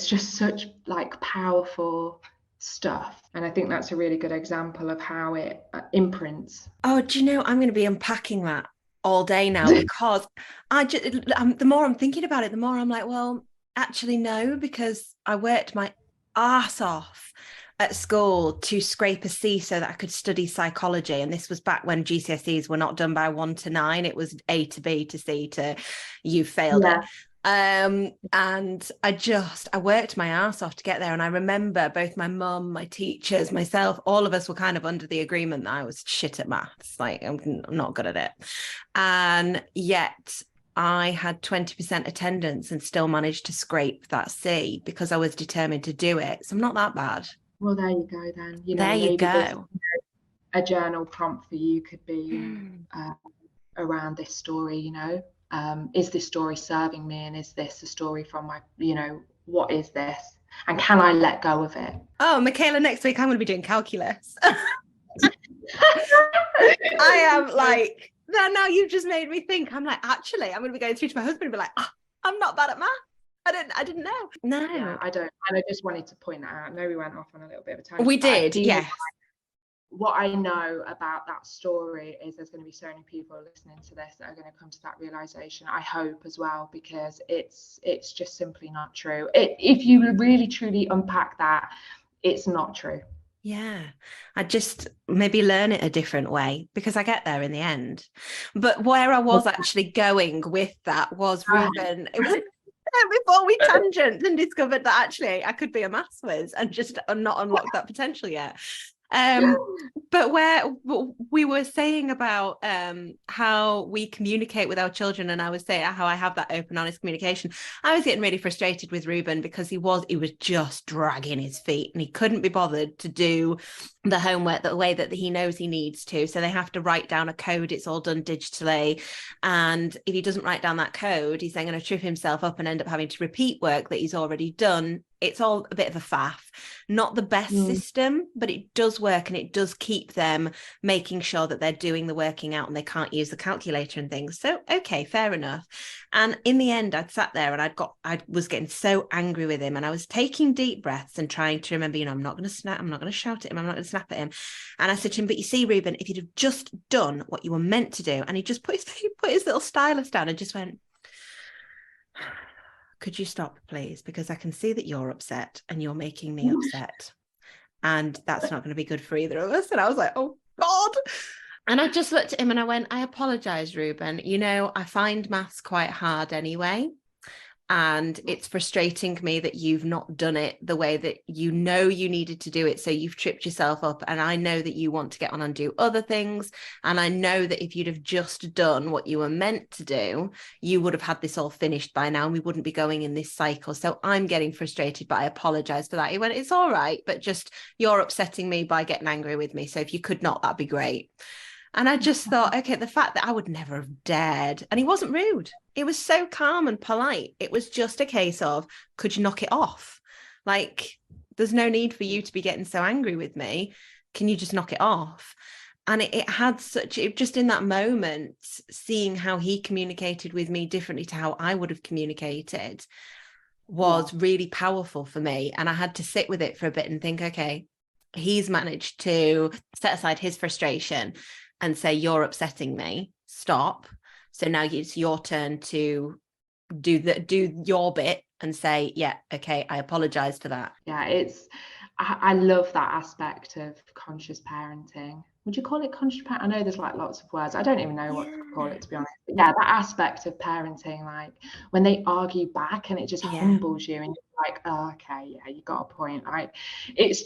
just such like powerful stuff. And I think that's a really good example of how it imprints. Oh, do you know, I'm going to be unpacking that all day now, because the more I'm thinking about it, the more I'm like, well, actually no, because I worked my ass off at school to scrape a C so that I could study psychology. And this was back when GCSEs were not done by 1 to 9. It was A to B to C to you failed it. And I worked my ass off to get there. And I remember both my mum, my teachers, myself, all of us were kind of under the agreement that I was shit at maths. Like, I'm not good at it. And yet I had 20% attendance and still managed to scrape that C because I was determined to do it. So I'm not that bad. Well, there you go then. You know, there you go. A journal prompt for you could be around this story, you know. Is this story serving me, and is this a story from my, you know, what is this? And can I let go of it? Oh, Michaila, next week I'm going to be doing calculus. I am like, now you've just made me think. I'm like, actually, I'm going to be going through to my husband and be like, oh, I'm not bad at math. I didn't know. No. Yeah, I don't. And I just wanted to point that out. I know we went off on a little bit of a tangent. We did, yes. What I know about that story is there's going to be so many people listening to this that are going to come to that realization, I hope, as well, because it's just simply not true. If you really truly unpack that, it's not true. Yeah, I just maybe learn it a different way, because I get there in the end. But where I was actually going with that was, Ruben, it was before we tangent and discovered that actually I could be a maths whiz and just not unlocked that potential yet. But where we were saying about how we communicate with our children, and I was saying how I have that open, honest communication. I was getting really frustrated with Ruben because he was just dragging his feet and he couldn't be bothered to do the homework the way that he knows he needs to. So they have to write down a code. It's all done digitally. And if he doesn't write down that code, he's then going to trip himself up and end up having to repeat work that he's already done. It's all a bit of a faff. Not the best system, but it does work, and it does keep them making sure that they're doing the working out and they can't use the calculator and things. So, okay, fair enough. And in the end, I'd sat there and I was getting so angry with him, and I was taking deep breaths and trying to remember, I'm not going to snap, I'm not going to shout at him, I'm not going to snap at him. And I said to him, but you see, Ruben, if you'd have just done what you were meant to do, and he just put his little stylus down and just went, could you stop, please? Because I can see that you're upset and you're making me upset. And that's not going to be good for either of us. And I was like, oh, God. And I just looked at him and I went, I apologize, Ruben. I find maths quite hard anyway. And it's frustrating me that you've not done it the way that you needed to do it. So you've tripped yourself up. And I know that you want to get on and do other things. And I know that if you'd have just done what you were meant to do, you would have had this all finished by now and we wouldn't be going in this cycle. So I'm getting frustrated, but I apologize for that. He went, it's all right, but just you're upsetting me by getting angry with me. So if you could not, that'd be great. And I just thought, okay, the fact that I would never have dared. And he wasn't rude. It was so calm and polite. It was just a case of, could you knock it off? Like, there's no need for you to be getting so angry with me. Can you just knock it off? And it had just in that moment, seeing how he communicated with me differently to how I would have communicated was really powerful for me. And I had to sit with it for a bit and think, okay, he's managed to set aside his frustration and say, you're upsetting me, stop. So now it's your turn to do your bit and say, yeah, okay, I apologize for that. Yeah, I love that aspect of conscious parenting. Would you call it conscious parenting? I know there's like lots of words. I don't even know what to call it, to be honest. But yeah, that aspect of parenting, like when they argue back and it just humbles you and you're like, oh, okay, yeah, you got a point. Like it's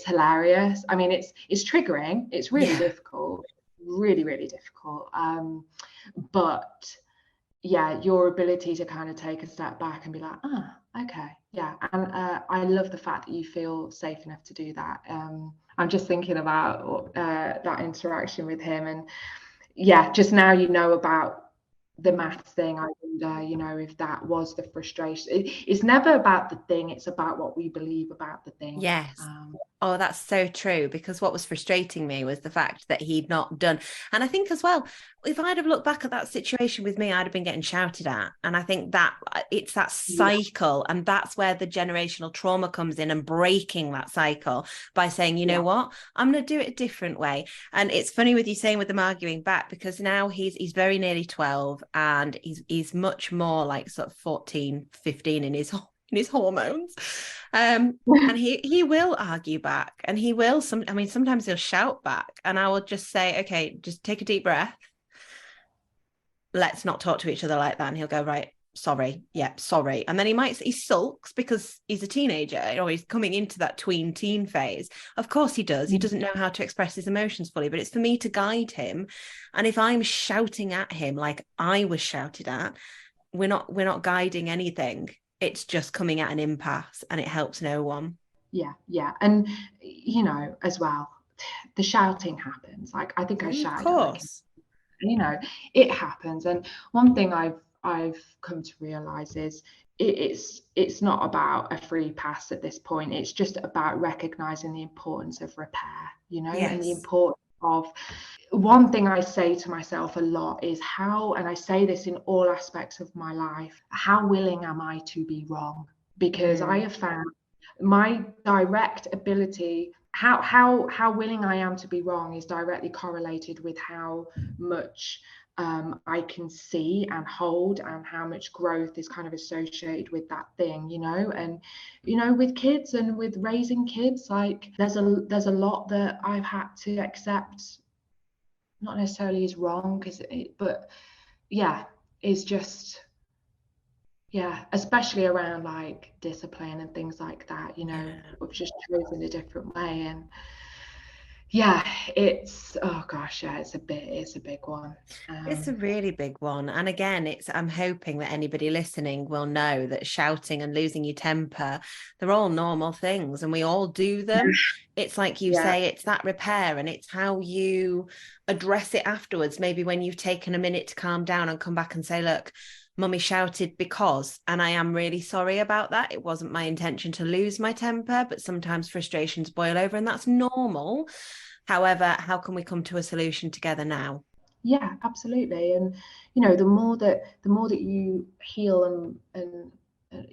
hilarious. I mean, it's triggering. It's really difficult. Really, really difficult. But yeah, your ability to kind of take a step back and be like, okay, yeah. And I love the fact that you feel safe enough to do that. I'm just thinking about that interaction with him, and yeah, just now about the maths thing. I wonder, if that was the frustration. It's never about the thing, it's about what we believe about the thing. Yes. Oh, that's so true, because what was frustrating me was the fact that he'd not done. And I think as well, if I'd have looked back at that situation with me, I'd have been getting shouted at. And I think that it's that cycle, and that's where the generational trauma comes in, and breaking that cycle by saying, you know what, I'm going to do it a different way. And it's funny with you saying with them arguing back, because now he's very nearly 12 and he's much more like sort of 14, 15 in his hormones. And he will argue back, and he will sometimes he'll shout back, and I will just say, okay, just take a deep breath, let's not talk to each other like that. And he'll go, right, sorry, yeah, sorry. And then he sulks because he's a teenager, or he's coming into that tween teen phase. Of course he does. He doesn't know how to express his emotions fully, but it's for me to guide him. And if I'm shouting at him like I was shouted at, we're not guiding anything. It's just coming at an impasse, and it helps no one. Yeah. And, as well, the shouting happens. Like, I think I shouted. Of course. It happens. And one thing I've I've come to realize is it's not about a free pass at this point. It's just about recognizing the importance of repair, and the Yes. importance of, one thing I say to myself a lot is how, and I say this in all aspects of my life, how willing am I to be wrong? Because I have found my direct ability, how willing I am to be wrong is directly correlated with how much I can see and hold, and how much growth is kind of associated with that thing, and with kids and with raising kids, like there's a lot that I've had to accept, not necessarily is wrong, but yeah, is just, yeah, especially around like discipline and things like that, we've just chosen a different way. And yeah, it's, oh gosh, yeah, it's a big one. It's a really big one. And again, I'm hoping that anybody listening will know that shouting and losing your temper, they're all normal things and we all do them. It's like you say, it's that repair, and it's how you address it afterwards. Maybe when you've taken a minute to calm down and come back and say, look, mummy shouted because, and I am really sorry about that. It wasn't my intention to lose my temper, but sometimes frustrations boil over and that's normal. However, how can we come to a solution together now? Yeah, absolutely. And the more that you heal and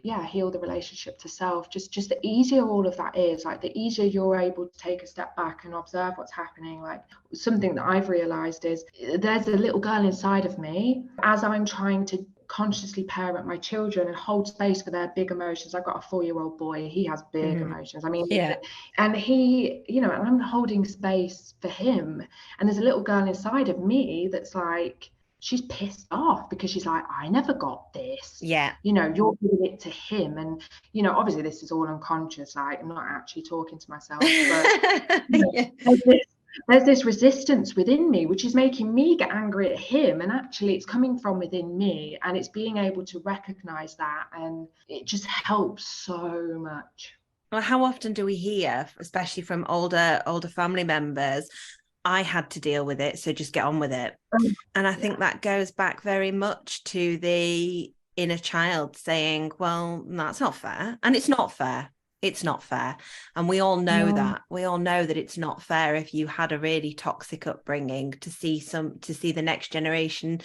yeah, heal the relationship to self, just the easier all of that is. Like the easier you're able to take a step back and observe what's happening. Like something that I've realized is there's a little girl inside of me, as I'm trying to consciously parent my children and hold space for their big emotions. I've got a 4-year-old boy. He has big emotions. I mean, and he, and I'm holding space for him. And there's a little girl inside of me that's like, she's pissed off because she's like, I never got this. Yeah. You're giving it to him. And, obviously this is all unconscious. Like, I'm not actually talking to myself, but there's this resistance within me, which is making me get angry at him. And actually it's coming from within me, and it's being able to recognize that. And it just helps so much. Well, how often do we hear, especially from older family members, I had to deal with it, so just get on with it. And I think that goes back very much to the inner child saying, well, that's not fair. And it's not fair. It's not fair. And we all know that. We all know that it's not fair if you had a really toxic upbringing to see the next generation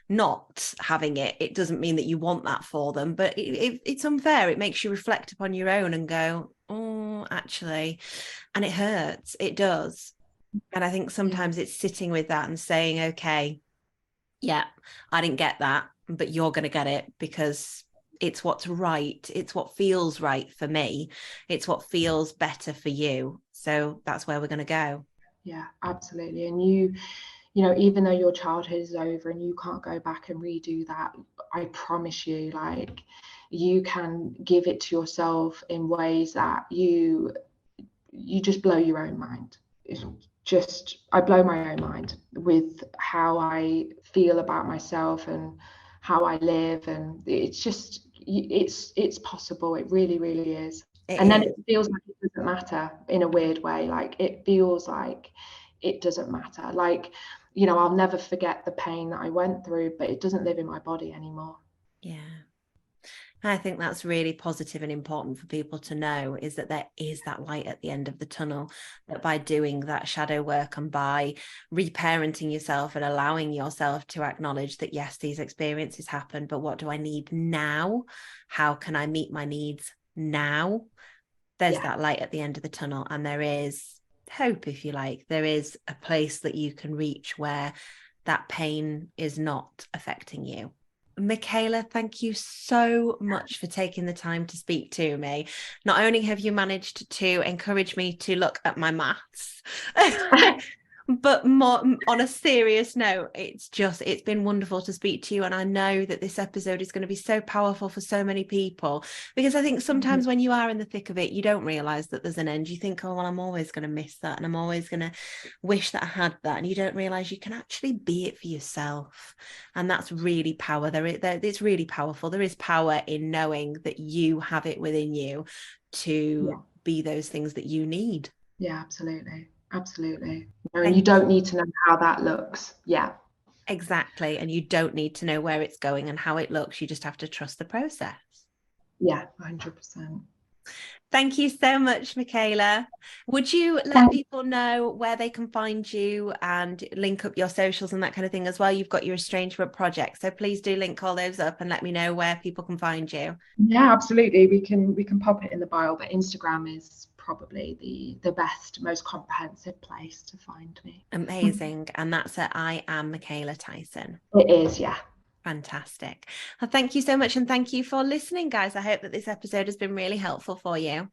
not having it. It doesn't mean that you want that for them, but it's unfair. It makes you reflect upon your own and go, oh, actually, and it hurts. It does. And I think sometimes it's sitting with that and saying, okay, yeah, I didn't get that, but you're going to get it because it's what's right. It's what feels right for me. It's what feels better for you. So that's where we're going to go. Yeah, absolutely. And even though your childhood is over and you can't go back and redo that, I promise you, like, you can give it to yourself in ways that you just blow your own mind. It's just, I blow my own mind with how I feel about myself and how I live. And it's just, it's possible. It really, really is. And then it feels like it doesn't matter in a weird way. Like it feels like it doesn't matter. Like, I'll never forget the pain that I went through, but it doesn't live in my body anymore. Yeah. I think that's really positive and important for people to know, is that there is that light at the end of the tunnel, that by doing that shadow work and by reparenting yourself and allowing yourself to acknowledge that, yes, these experiences happen, but what do I need now? How can I meet my needs now? There's that light at the end of the tunnel, and there is hope, if you like. There is a place that you can reach where that pain is not affecting you. Michaila, thank you so much for taking the time to speak to me. Not only have you managed to encourage me to look at my maths, but more on a serious note, it's been wonderful to speak to you. And I know that this episode is going to be so powerful for so many people, because I think sometimes when you are in the thick of it, you don't realize that there's an end. You think, oh, well, I'm always going to miss that, and I'm always going to wish that I had that. And you don't realize you can actually be it for yourself. And that's really power. It's really powerful. There is power in knowing that you have it within you to be those things that you need. Yeah, absolutely. Absolutely. And you don't need to know how that looks. Yeah. Exactly. And you don't need to know where it's going and how it looks. You just have to trust the process. Yeah, 100%. Thank you so much, Michaila. Would you let people know where they can find you and link up your socials and that kind of thing as well? You've got your estrangement project, so please do link all those up and let me know where people can find you. Yeah, absolutely. We can pop it in the bio, but Instagram is probably the best, most comprehensive place to find me. Amazing. And that's at I am Michaila Tyson. It is, yeah. Fantastic. Well, thank you so much. And thank you for listening, guys. I hope that this episode has been really helpful for you.